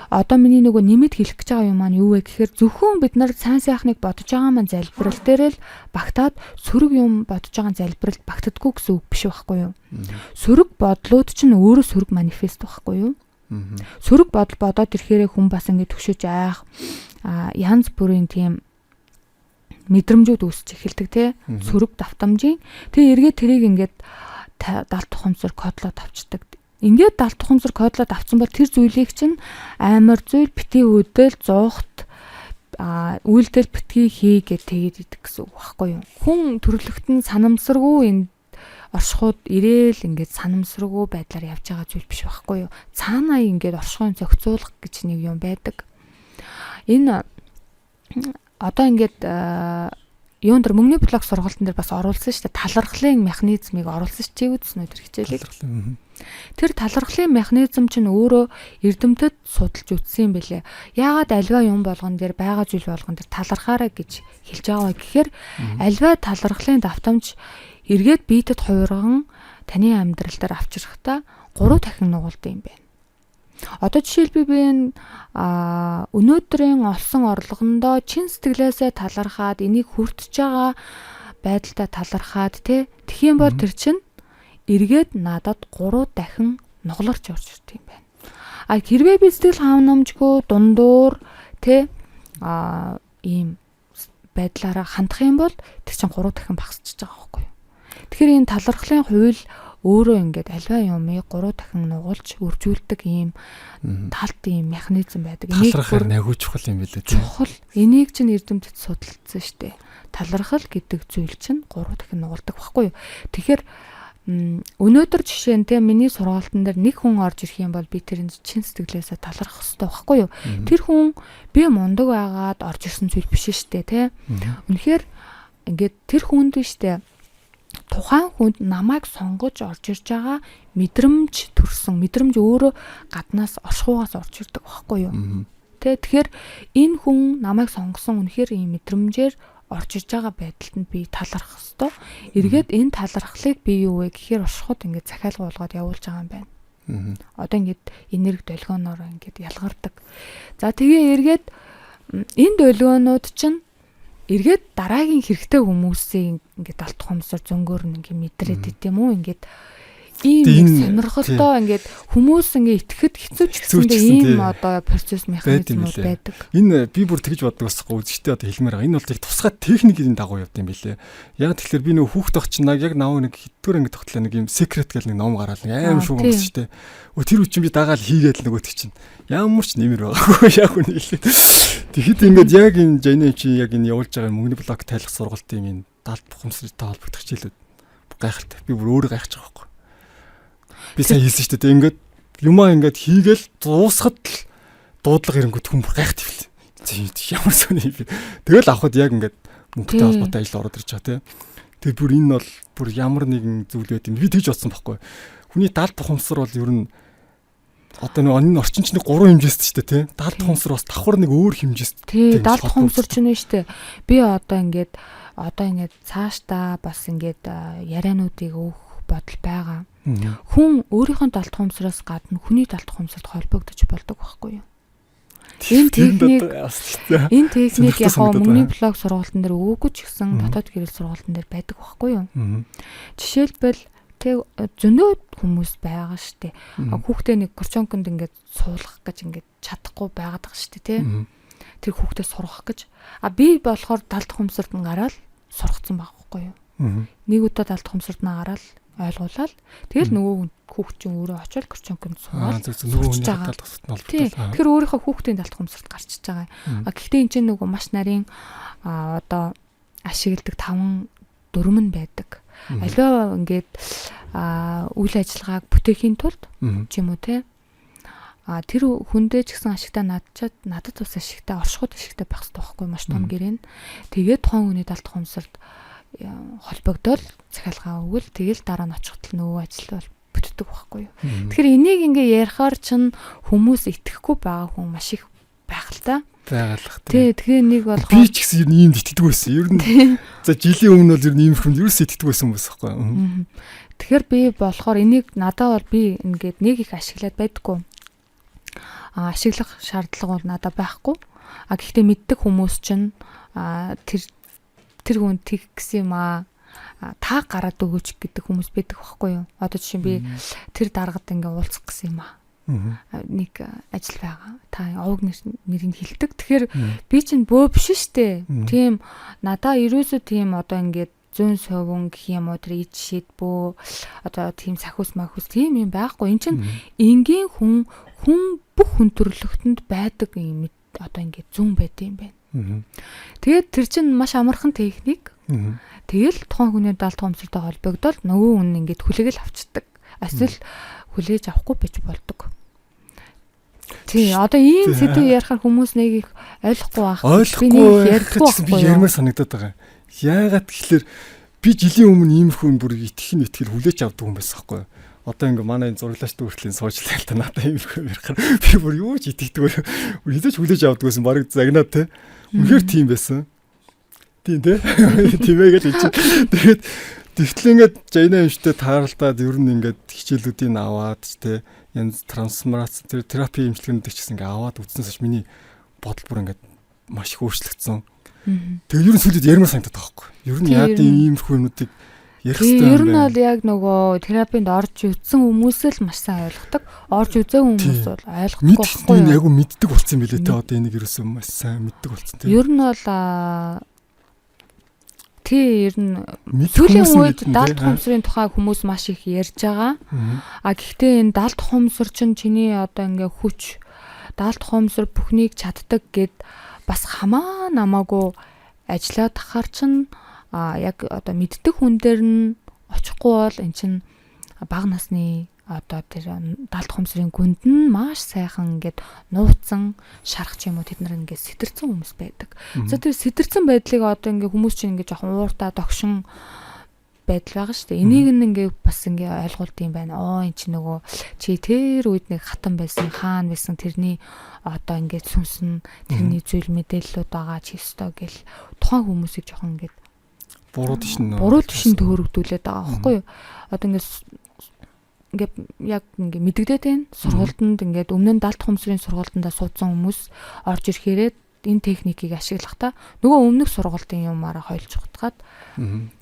одоо миний нөгөө нэмэт хэлэх гэж байгаа юм маань юу вэ гэхээр зөвхөн бид нар сайн сайхныг бодож байгаа маань залбирал дээр л багтаад сөрөг юм бодож байгаа залбирал багтдаггүй гэсэн үг биш байхгүй юу? Сөрөг бодлууд чинь өөрөө сөрөг манифест байхгүй юу? Сөрөг бодол бодоод ирэхээрээ хүн бас ингэ төгшөж айх янз бүрийн тийм мэдрэмжүүд үүсч эхэлдэг тий. Сөрөг давтамжийн. Тэгээ эргээд тэрийг ингээд далд тухамсар кодлоод авчдаг. Ингээд далд тухамсар кодлоод авсан бол тэр зүйлийг чинь амар зүйл битгий хөдөл зуухт үйлдэл битгий хий гэж тэгээд идэг гэсэн үг байхгүй юу? Хүн төрлөختн санамсаргүй энэ оршихуд ирээл ингээд санамсаргүй байдлаар явж байгаа зүйл биш байхгүй юу? Цаанаа ингээд оршихуйн зохицуулах гэж нэг юм байдаг. Энэ одоо ингээд юун дээр мөнгөний блок сургалтын дээр бас оруулсан шүү дээ. Талархлын механизмыг оруулсан чи үзсэн үү тэр хичээлийг? Тэр талархлын механизм чинь өөрөө эрдэмтэд судалж үзсэн юм бэлээ. Яагаад альва юм болгон дээр байгаа зүйл болгон дээр талархаарай гэж хэлж байгаа вэ гэхээр альва талархлын давтамж эргээд биедэд хувирган таны амьдрал дээр авчрахтаа 3 дахин нугалдаг юм байна. Одоо жишээлбэл би энэ өнөөдрийн олсон орлогондоо чин сэтгэлээсээ талархаад энийг хүртэж байгаа байдалтай талархаад тэгхийн бол тэр чинь эргээд надад 3 дахин нугларч орж ирдэг юм байна. Хэрвээ би сэтгэл ханамжгүй дундуур ийм байдлаараа хандах юм бол тэр чинь 3 дахин багасчихж байгаа байхгүй юу? Тэгэхээр энэ талархлын хууль өөрөө ингээд альва юмыг 3 дахин нугалж үржүүлдэг ийм талт ийм механизм байдаг. Талархал агуу чухал юм билээ тийм. Чухал. Энийг чинь эрдэмтэд судалсан шүү дээ. Талархал гэдэг зүйл чинь 3 дахин нугалдаг байхгүй юу? Тэгэхээр өнөөдөр жишээ нь миний сургалтын дээр нэг хүн орж ирэх юм бол би тэрийн чин сэтгэлээсээ талархах хэрэгтэй байхгүй юу? Тэр хүн би мундаг байгаад орж ирсэн зүйл биш шүү дээ Үнэхээр ингээд тэр хүнд биш дээ. Тухайн хүнд намайг сонгож орж ирж байгаа мэдрэмж төрсөн. Мэдрэмж өөрөө гаднаас оршихугаас орж ирдэг байхгүй юу? Тэгэхээр энэ хүн намайг сонгосон үнэхээр ийм мэдрэмжээр орж ирж байгаа байдалд нь би талархах ёстой. Эргээд энэ талархлыг би юу вэ гэхээр оршихуд ингээд захиалга болгоод явуулж байгаа юм байна. Одоо ингээд энерги долгионоор ингээд ялгардаг. За тэгээ эргээд энэ долгионууд чинь эргээд дараагийн хэрэгтэй хүмүүсийн ингээд алт хомсор зөнгөөр нь ингээд мэдрээд идэм үү ингээд ийм сонирхолтой ингээд хүмүүс ингээд итгэхэд хэцүүчсэндээ ийм одоо процесс механизмууд байдаг. Энэ би бүр тэгж боддог басгүй үзэгчтэй одоо хэлмээр байгаа. Энэ бол яг тусгай техникийн дагуу явд юм билээ. Яг тэгэхээр би нөгөө хүүхд тогчнаг яг нав нэг хэдгээр ингээд тогтлоо нэг юм секрет гэл нэг ном гараад аим шуг юмс штэ. Тэр үчин би дагаал хийгээд л нөгөөт чинь ямар ч нэмэр байгаагүй яг үнэ хэлээ. Тэгэхэд ингээд яг энэ Жайна чи яг энэ явуулж байгаа мөнгөний блок тайлах сургалтын энэ далд бухимсартай холбогдох хичээлүүд гайхалтай. Би бүр өөрөө гайхаж байгаа байхгүй. Би сайн хэлсэн шүү дээ. Ингээд юмаа ингээд хийгээл дуусахад л дуудлага ирэнгүүт хүн бүр гайхт ивэл. Ямар сони би. Тэгэл авахд яг ингээд мөнгөтэй холбоотой ажил ороод ирж байгаа тийм. Тэгээ бүр энэ бол бүр ямар нэгэн зүйл байт юм. Би тэгж бодсон байхгүй. Хүний далд бухимсар бол ер нь одоо энэ орчин чинь 3 хэмжээст шүү дээ тийм. Далд бухимсар бас давхар нэг өөр хэмжээст. Тийм далд бухимсар чинь нь шүү дээ. Би одоо ингээд цаашдаа бас ингээд яриануудыг өөх бодол байгаа. Хүн өөрийнхөө далд бухимсараас гадна хүний далд бухимсарт холбогдож болдог байхгүй юу? Энэ техник яг мөнгөний блог сургалтын дээр өгөөгүй ч гэсэн дотоод гэрэл сургалтын дээр байдаг байхгүй юу? Жишээлбэл зөндөө хүмүүс байгаа штэ. Хүүхдээ нэг корчонконд ингээд суулгах гэж ингээд чадахгүй байгаад байгаа штэ тий. Тэр хүүхдээ сургах гэж. Би болохоор далд бухимсарт нь гараад сургацсан байхгүй юу? Нэг удаа далд бухимсарт нь гараад ойлгуулаад тэгэл нөгөө хүүхд чинь өөрөө очиод корчонконд суугаад нөгөө хүний далд бухимсарт нь олбдог. Тэгэхээр өөрийнхөө хүүхдийн далд бухимсарт гарчиж байгаа. Гэхдээ энэ чинь нөгөө маш нарийн одоо ашигладаг 5 4 байдаг. Аливаа ингээд үйл ажиллагааг бүтээхийн тулд ч юм уу те тэр хүндээ ч гэсэн ашигтай надад бас ашигтай оршихуд ашигтай байх хэрэгтэй байхгүй маш том гэрээ. Тэгээд тухайн хүний далд хумсарт холбогдоод захиалгаа өгвөл тэгэл дараа нь очиход л нөгөө ажил бол бүтдэг байхгүй юу. Тэгэхээр энийг ингээ ярихаар чинь хүмүүс итгэхгүй байгаа хүн маш их байх л та. Байгалах. Тэгээ нэг бол би ч гэсэн ийм итгэдэг байсан. Ер нь за жилийн өмнө бол ер нь ийм хүнд ерөөс итгэдэг байсан хүмүүс байхгүй юу. Тэгэхээр би болохоор энийг надад бол би ингээд нэг их ашиглаад байдаггүй. Ашиглах шаардлага бол надад байхгүй. Гэхдээ мэддэг хүмүүс чинь тэр хүн тэг гэсэн юм та гараад өгөөч гэдэг хүмүүс байдаг байхгүй юу. Одоо жишээ би тэр даргад ингээ уулзах гэсэн юм нэг ажил байгаа. Та овог нэрийг хэлдэг. Тэгэхээр би чинь бөө биш штэ. Тийм надаа ерөөсөө тийм одоо ингээд зүүн совон гэх юм уу тэр ид шид бөө одоо тийм сахиус махус тийм юм байхгүй. Энд чинь энгийн хүн бүх хүн төрлөختөнд байдаг юм одоо ингээд зүүн байд юм байна. Тэгээд тэр чинь маш амархан техник. Тэгэл тухайн хүний далд хумсартай холбогдоод нөгөө хүн ингээд хүлээгэл авчдаг. Эсвэл хүлээж авахгүй байж болдог. Тий, одоо ийм сэдв ярихаар хүмүүс нэг их ойлгохгүй байх. Би нэг ярьдаггүй байхгүй. Би ярмаар санагдаад байгаа. Яагаад гэхэлэр би жилийн өмнө иймэрхүү бүр итгэл хүлээж авдаг хүн байсан байхгүй. Одоо ингээ манай энэ зурглаачд хүртлийн суучлал та надад иймэрхүү ярихаар би бүр юу ч итгэдэг. Хизээч хүлээж авдаг байсан. Бараг загнаа те. Үнэхээр тийм байсан. Тийм те. Тимээ гэж хэлчих. Тэгээд тэгтэл ингээд жайна юмштай тааралдаад ер нь ингээд хичээлүүдийг аваад те янз трансформац тэр терапи эмчилгээнд ч гэсэн ингээ аваад үзснээс миний бодол бүр ингээ маш их өөрчлөгдсөн. Тэгээ ер нь сүлээд ярмаар санагдаад байгаа байхгүй. Ер нь яад иймэрхүү юмнуудыг ярих хэрэгтэй юм байна. Ер нь бол яг нөгөө терапинд орж үзсэн хүмүүс л маш сайн ойлгодог. Орж үзээгүй хүмүүс бол ойлгохгүй байхгүй. Мэддэг яг мэддэг болсон юм билээ те одоо энийг ерөөсөө маш сайн мэддэг болсон те. Ер нь бол ер нь сүүлийн үед далд хумсрын тухай хүмүүс маш их ярьж байгаа. Гэхдээ энэ далд хумсар чинь чиний одоо ингээ хүч далд хумсар бүхнийг чаддаг гэд бас хамаа намаагүй ажиллаад тахаар чинь яг одоо мэддэг хүн дээр нь очихгүй бол эн чинь бага насны одоо тэр далд хумсрын гүнд нь маш сайхан ингээд нууцсан шарах ч юм уу тэд нар ингээд сэтэрсэн хүмүүс байдаг. За тэр сэтэрсэн байдлыг одоо ингээд хүмүүс чинь ингээд жоохон ууртаа догшин байдал байгаа шүү дээ. Энийг нь ингээд бас ингээд ойлгуулт юм байна. Эн чинь нөгөө чи тэр үед нэг хатан байсан, хаан байсан тэрний одоо ингээд сүнсэн тэрний зүйл мэдээллүүд байгаа чи өстой гэл тухайн хүмүүсийг жоохон ингээд буруу тишин төөрөгдүүлээд байгаа байхгүй юу? Одоо ингээд яг ингээ мэдэгдээд байна. Сургуультанд ингээд өмнө нь далд хумсрын сургуультандаа суудсан хүмүүс орж ирэхээрээ энэ техникийг ашиглахдаа нөгөө өмнөх сургуулийн юмараа хойлж ухтгаад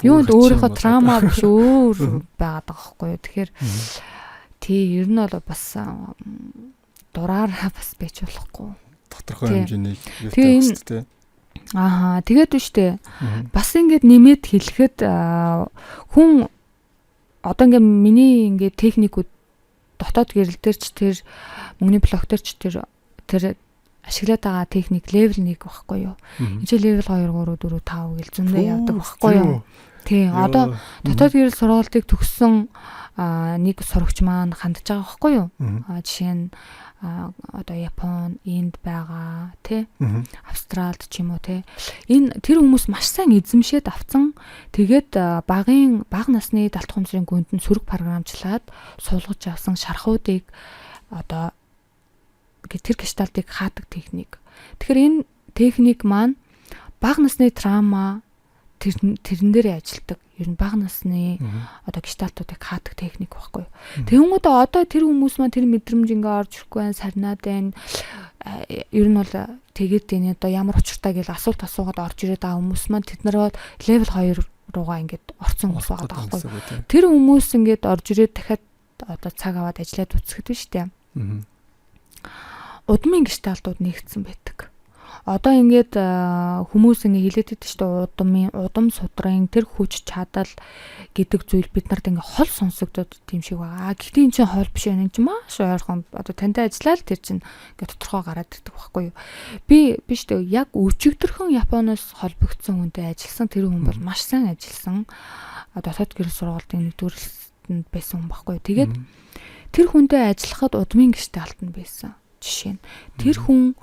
юунд өөрийнхөө трама биш өөр байгаад байгаа байхгүй юу. Тэгэхээр ер нь бол бас дураараа бас байж болохгүй. Тодорхой хэмжээний юутай тэгээд үштэй. Бас ингээд нэмээд хэлэхэд хүн одоо ингээ миний ингээ техникүүд дотоод гэрэл дээр ч тэр мөнгөний блок дээр ч тэр ашиглаад байгаа техник левел 1 байхгүй юу. Энд чи левел 2 3 4 5 гэл зөндөө явдаг байхгүй юу. Тий, одоо дотоод гэрэл сургалтыг төгссөн нэг сурагч маань хандж байгаа байхгүй юу. Жишээ нь одоо Япон, Инд байгаа тий Австралид ч юм уу тий энэ тэр хүмүүс маш сайн эзэмшээд авцсан. Тэгээд бага насны далд хумсрын гүнд нь сөрөг програмчлаад суулгаж авсан шархуудыг одоо тэр гешталтыг хаадаг техник. Тэгэхээр энэ техник маань бага насны трама тэрэн дээрээ ажилдаг. Ер нь бага насны одоо гешталтуудыг хаадаг техник байхгүй юу. Тэгэнгүүт одоо тэр хүмүүс маань тэр мэдрэмж ингээ орж ирэхгүй байх сарнаад байна. Ер нь бол тэгээд энэ одоо ямар учиртай гэж асуулт асуугаад орж ирээд байгаа хүмүүс маань тэд нар бол левел 2 руугаа ингээд орсон хүмүүс байгаа байхгүй юу. Тэр хүмүүс ингээд орж ирээд дахиад одоо цаг аваад ажиллаад үцгэд биш үү. Удмын гешталтууд нэгдсэн байдаг. Одоо ингээд хүмүүс ингэ хэлээд байдаг шүү дээ удам судрын тэр хүч чадал гэдэг зүйл бид нарт ингээ хол сонсогдоод тийм шиг байгаа. Гэхдээ энэ чинь хол биш байна. Энэ чинь маш ойрхон одоо тантай ажиллаад тэр чинь ингээ тодорхой гараад ирдэг байхгүй юу. Би биш дээ яг өчигдөрхөн Японоос холбогдсон хүнтэй ажилласан тэр хүн бол маш сайн ажилласан. Дотоод гэрэл сургалтын нэгдүгээр байсан хүн байхгүй юу. Тэгээд тэр хүнтэй ажиллахад удмын гештальт нь байсан. Жишээ нь тэр хүн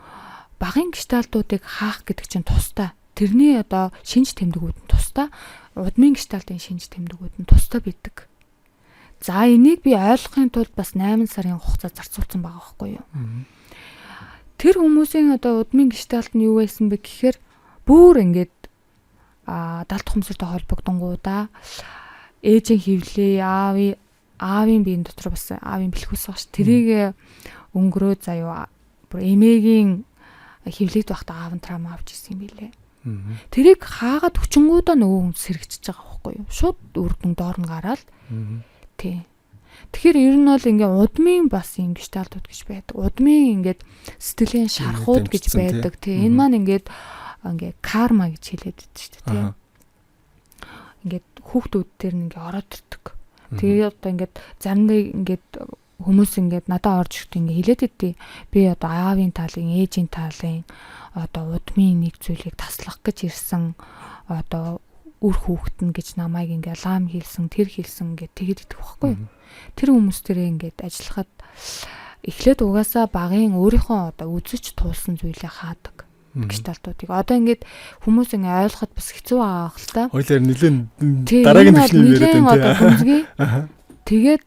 багын гештальтуудыг хаах гэдэг чинь тусдаа. Тэрний одоо шинж тэмдгүүд нь тусдаа. Удмын гештальтын шинж тэмдгүүд нь тусдаа бидэг. За энийг би ойлгохын тулд бас 8 сарын хугацаа зарцуулсан байгаа байхгүй юу? Тэр хүмүүсийн одоо удмын гештальт нь юу байсан бэ гэхээр бүр ингээд далд тухамсартай холбогдонгуудаа ээжийн хөвлөө аавын биеийн дотор бас аавын бэлхүүс байгаа ш. Тэрийг өнгөрөө заяа бүр эмээгийн хөвлөд байхдаа аав нь трама авч ирсэн юм билээ. Тэрийг хаагаад хүчингуудаа нөгөө хүн сэргэж байгаа байхгүй юу? Шууд үрдэн доор нь гараад тий. Тэгэхээр ер нь бол ингээ удмын бас юм гештальтууд гэж байдаг. Удмын ингээд сэтгэлийн шархууд гэж байдаг. Тий. Энэ маань ингээ карма гэж хэлээд байдаг шүү дээ. Тий. Ингээд хүүхдүүд дээр нь ингээ ороод ирдэг. Тэгээ одоо ингээд заримдаа ингээд хүмүүс ингээд надад орж ирэхдээ ингээ хэлээд идэв. Би одоо аавын талын, ээжийн талын одоо удмын нэг зүйлийг таслах гэж ирсэн одоо үр хүүхэд нь гэж намайг ингээ лам хийлсэн, тэр хийлсэн ингээд тэгэд идэх байхгүй юу? Тэр хүмүүс тэрээ ингээд ажиллахад эхлээд угаасаа багын өөрийнхөө одоо үзэж туулсан зүйлээ хаадаг гештальтуудыг. Одоо ингээд хүмүүс ингээ ойлгоход бас хэцүү байгаа хэл та. Хоёлаар нэлээд дараагийн төвшний яриад байна. Тэгээд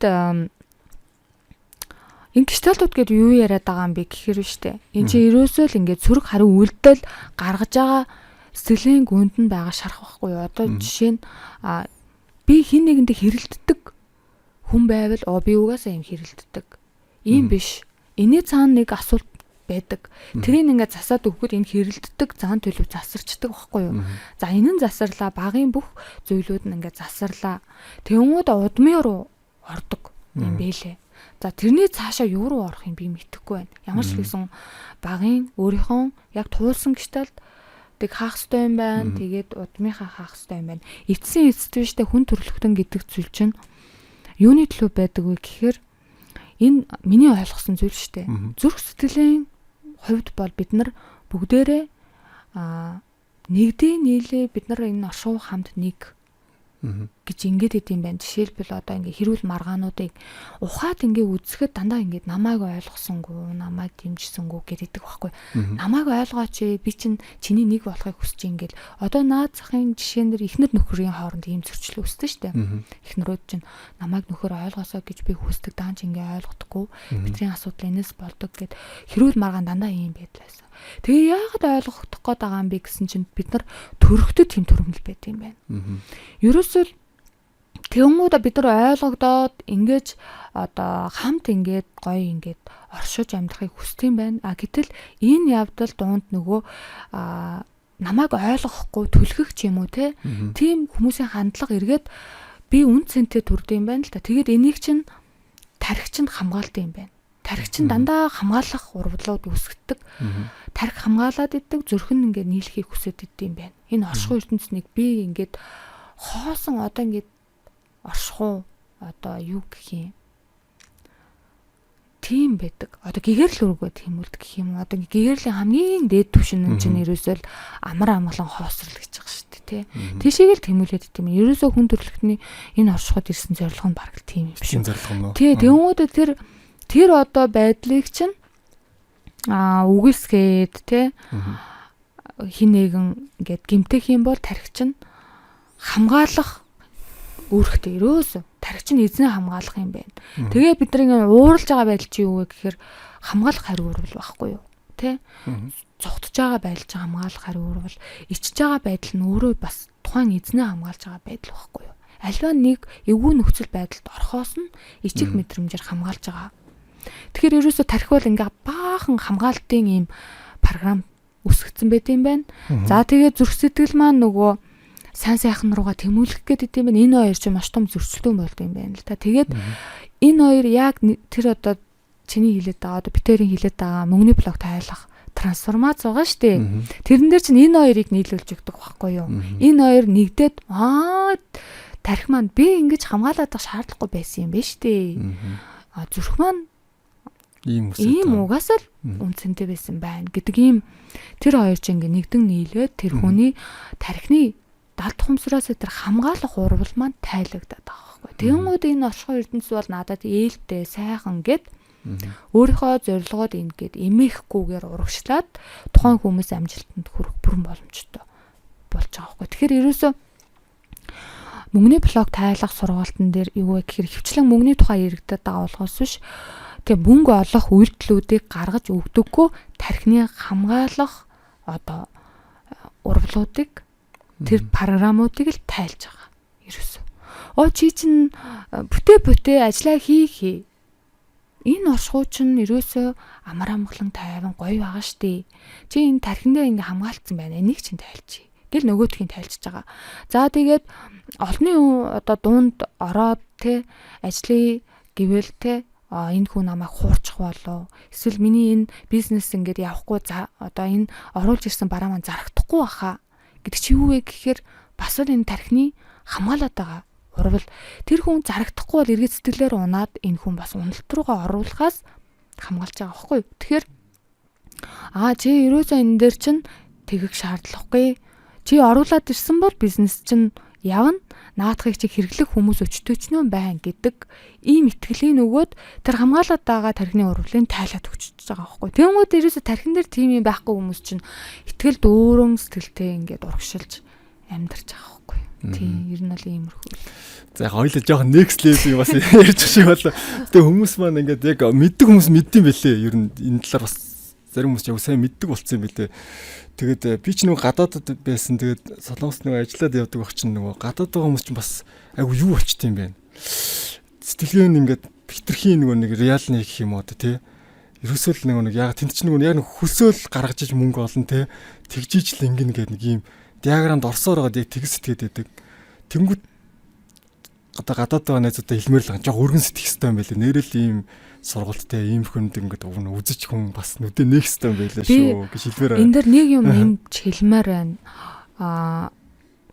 энэ гештальтууд гэдэг юу яриад байгаа юм бэ гэхээр штэ. Энд чинь ерөөсөө л ингээд сөрөг хариу үйлдэл гаргаж байгаа сэтгэлийн гүнд нь байгаа шарах байхгүй юу? Одоо жишээ нь би хин нэгэндээ хэрэлддэг хүн байвал би угаасаа юм хэрэлддэг. Ийм биш. Эний цаана нэг асуулт байдаг. Тэрийг ингээд засаад өгөхөд энэ хэрэлддэг зан төлөв засарчдаг байхгүй юу? За энэ нь засарлаа, багын бүх зүйлүүд нь ингээд засарлаа. Тэнгүүд удмын руу ордог юм бэлээ. За тэрний цаашаа юу руу орох юм би мэдэхгүй байна. Ямар ч гэсэн багын өөрийнхөө яг туулсан гештальт хаах хэрэгтэй юм байна. Тэгээд удмынхаа хаах хэрэгтэй юм байна. Эцсийн эцэствэжтэй хүн төрөлхтөн гэдэг зүйл чинь юуны төлөө байдаг вэ гэхээр энэ миний ойлгосон зүйл шүү дээ. Зүрх сэтгэлийн хувьд бол бид нар бүгдээрээ нэгдээ нийлээ бид нар энэ оршуу хамт нэг гэж ингээд идэм байна. Жишээлбэл одоо ингээ хэрүүл маргаануудыг ухаад ингээ үзэхэд дандаа ингээ намайг ойлгосонгүй, намайг дэмжсэнгүй гэдэг байхгүй. Намайг ойлгооч би чинь чиний нэг болохыг хүсэж ингээл одоо наад захын жишээнээр эхнэр нөхрийн хооронд ийм зөрчил үүсдэг шүү дээ. Эхнэрүүд чинь намайг нөхөр ойлгосоо гэж би хүсдэг даанч ингээ ойлгохгүй. Бидний асуудал энэс болдог гэд хэрүүл маргаан дандаа ийм байдлаасан. Тэгээ яагаад ойлгох гээд байгаа юм бэ гэсэн чинь бид нар төрөхдөд тийм төрөмөл байт юм байна. Ерөөсөө тэнгуудаа бид нар ойлгогдоод ингэж одоо хамт ингээд гоё ингээд оршиж амьдрахыг хүсдэг юм байна. Гэтэл энэ явдал дунд нөгөө намайг ойлгохгүй түлхэх ч юм уу тийм хүмүүсийн хандлага эргээд би үн цэнтэй төрдөг юм байна л та. Тэгээд энийг чинь тархичнд хамгаалдаг юм байна. Тархич нь дандаа хамгаалах урвалууд үүсгдэг. Тархи хамгаалаад идэг, зүрх нь ингээд нийлхийг хүсэж идэв юм байна. Энэ оршихуй ертөнцийг би ингээд хоосон одоо ингээд оршихуй одоо юу гэх юм. Тийм байдаг. Одоо гэгэрл өргөө тиймүүлдэг гэх юм. Одоо гэгэрлийн хамгийн дээд түвшин нь чинь ерөөсөө амар амгалан хоосрол гэж байгаа шүү дээ, тий. Тийшээ л тэмүүлээд идэв юм. Ерөөсөө хүн төрөлхтний энэ оршихуйд ирсэн зорилго нь бараг тийм юм биш үү? Тий, тэнгуудад тэр одоо байдлыг чинь үгүйсгээд тий хин нэгэн ингээд гимтэх юм бол тархич нь хамгаалах үүрэгтэй ерөөсөө тархич нь эзнээ хамгаалах юм байна. Тэгээ бид нар ингээд ууралж байгаа байдал чи юу вэ гэхээр хамгаалах хариу урвал байхгүй юу тий цогтж байгаа байдал чи хамгаалах хариу урвал ичж байгаа байдал нь өөрөө бас тухайн эзнээ хамгаалж байгаа байдал байхгүй юу. Альва нэг эвгүй нөхцөл байдалд орхоос нь ичиг мэдрэмжээр хамгаалж байгаа. Тэгэхээр ерөөсө тархи бол ингээ баахан хамгаалтын ийм програм үсгэгдсэн байт юм байна. За тэгээ зүрх сэтгэл маань нөгөө сайн сайхан руугаа тэмүүлэх гээд идэм байна. Энэ хоёр чинь маш том зөрчилдөөн болд юм байна л та. Тэгээд энэ хоёр яг тэр одоо чиний хэлээд байгаа одоо битэрийн хэлээд байгаа мөнгөний блок тайлах трансформац байгаа шүү дээ. Тэрэн дээр чинь энэ хоёрыг нийлүүлж өгдөг байхгүй юу? Энэ хоёр нэгдээд тархи маань би ингэж хамгаалаад байгаа шаардлагагүй байсан юм байна шүү дээ. Зүрх маань ийм угаасаа л үнцэнтэй байсан байна гэдэг ийм тэр хоёр ч ингээ нэгдэн нийлээд тэр хүний тархины далд ухамсараас тэр хамгаалах урвал маань тайлагдаад байгаа байхгүй. Тэгэнгүүт энэ оршихуй эрдэнэс бол надад ээлтэй сайхан гэд өөрийнхөө зорилгоод ингээд эмээхгүйгээр урагшлаад тухайн хүмүүс амжилтанд хүрэх бүрэн боломжтой болж байгаа байхгүй. Тэгэхээр ерөөсөө мөнгөний блог тайлах сургалтын дээр юу вэ гэхээр хөвчлэн мөнгөний тухай яригдаад байгаа болохоос биш тэг мөнгө олох үйлдэлүүдийг гаргаж өгдөггүй тархины хамгаалах одоо урвалуудыг тэр програмуудыг л тайлж байгаа. Ерөөсөө. Чи чинь бүтээ ажиллаа хий. Энэ оршихуй чинь ерөөсөө амар амгалан тайван гоё байгаа штий. Чи энэ тархиндээ ингээ хамгаалцсан байна. Энийг чинь тайлж. Гэл нөгөөдхийн тайлж байгаа. За тэгээд олонний одоо дунд ороод те ажлыг гэвэл те энэ хүн намайг хуурчих болов. Эсвэл миний энэ бизнес ингээд явахгүй одоо энэ оруулж ирсэн бараа маань зарагдахгүй баха гэдэг чи юу вэ гэхээр бас л энэ тархины хамгаалаад байгаа. Урвал тэр хүн зарагдахгүй бол эргээд сэтгэлээр унаад энэ хүн бас уналт руугаа оруулахаас хамгаалж байгаа байхгүй юу. Тэгэхээр чи ерөөсөө энэ дээр чинь тэгэх шаардлагагүй. Чи оруулаад ирсэн бол бизнес чинь явна. Наадахыг чи хэрэглэх хүмүүс өчтөө ч нөө байна гэдэг ийм итгэлийн өгөөд тэр хамгаалаад байгаа тархины урвалыг тайлаад өгч байгаа байхгүй. Тэнгүүд ерөөсөө тархин дээр тийм юм байхгүй хүмүүс чинь итгэл дүүрэн сэтгэлтэй ингээд урагшилж амьдарч байгаа байхгүй. Тийм ер нь бол иймэрхүү. За яг хоёул жоохон next level бас ярьж шиг болоо. Тэгээ хүмүүс маань ингээд яг мэддэг хүмүүс мэддэм бэлээ. Ер нь энэ талаар бас зарим хүмүүс яг сайн мэддэг болсон юм бэлээ. Тэгээд би ч нөгөө гадаадд байсан. Тэгээд Солонгост нөгөө ажиллаад явдаг байх чинь нөгөө гадаад байгаа хүмүүс чинь бас айгу юу болчт юм бэ? Сэтгэлгээ ингээд хитрхийн нөгөө нэг реалны гэх юм уу те. Ерөөсөө л нөгөө нэг яг тэнд чинь нөгөө яг хөсөөл гаргаж иж мөнгө олон те. Тэгжиж л ингэн гэдэг нэг юм диаграмд орсоор байгаа яг тэгс сэтгээд байдаг. Тэнгүүд одоо гадаад байгаа найзуудаа хэлмээр л жоо өргөн сэтгэх хэрэгтэй юм байлээ. Нэрэл ийм сургалттай ийм хүнд ингээд үзэж хүн бас нүдэ нээх хэрэгтэй юм байлээ шүү гэж хэлмээр байна. Энд дэр нэг юм юмч хэлмээр байна.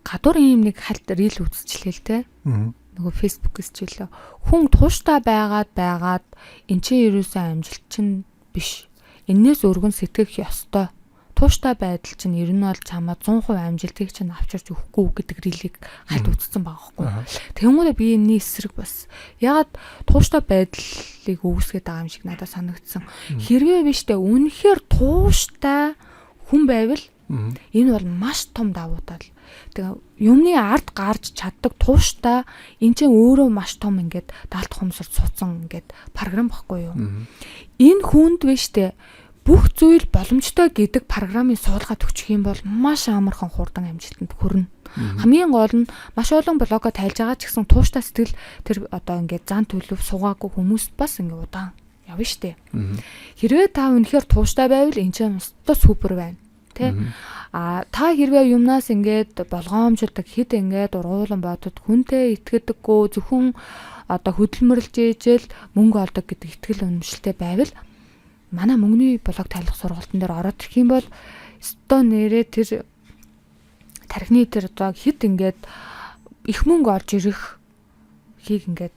Гадуур ийм нэг хальт рил үзчихлээ л те. Нөгөө фэйсбүүкээс ч хэлээ. Хүн тууштай байгаад эн чинь ерөөсөө амжилт чинь биш. Эннээс өргөн сэтгэх ёстой. Тууштай байдал чинь ер нь бол чамаа 100% амжилтыг чинь авчирч өгөхгүй гэдэг рилийг хальт үзсэн байгаа байхгүй. Тэгмээ би энэний эсрэг бас ягаад тууштай байдлыг үүсгэж байгаа юм шиг надад санагдсан. Хэрвээ биш тэ үнэхээр тууштай хүн байвал энэ бол маш том давуу тал. Тэгээ юмны ард гарч чаддаг тууштай эн чинь өөрөө маш том ингээд даалт хумсарч суудсан ингээд програм байхгүй юу. Энэ хүнд биш тэ бүх зүйл боломжтой гэдэг програмын суулгаад өгчих юм бол маш амархан хурдан амжилтанд хүрнэ. Хамгийн гол нь маш олон блогоо тайлж байгаа ч гэсэн тууштай сэтгэл тэр одоо ингээд зан төлөв суугаагүй хүмүүс бас ингээд удаан явна штэ. Хэрвээ та үнэхээр тууштай байвал энэ чинь өстой супер байна. Тэ? Та хэрвээ юмнаас ингээд болгоомжлдог хэд ингээд ургуулan бодод хүнтэй итгэдэггүй зөвхөн одоо хөдөлмөрлж ээжэл мөнгө олдог гэдэг итгэл үнэмшилтэй байвал манай мөнгөний блог тайлах сургалтын дээр ороод ирэх юм бол өстой нэрээ тэр тархины тэр одоо хэд ингээд их мөнгө олж ирэх хийг ингээд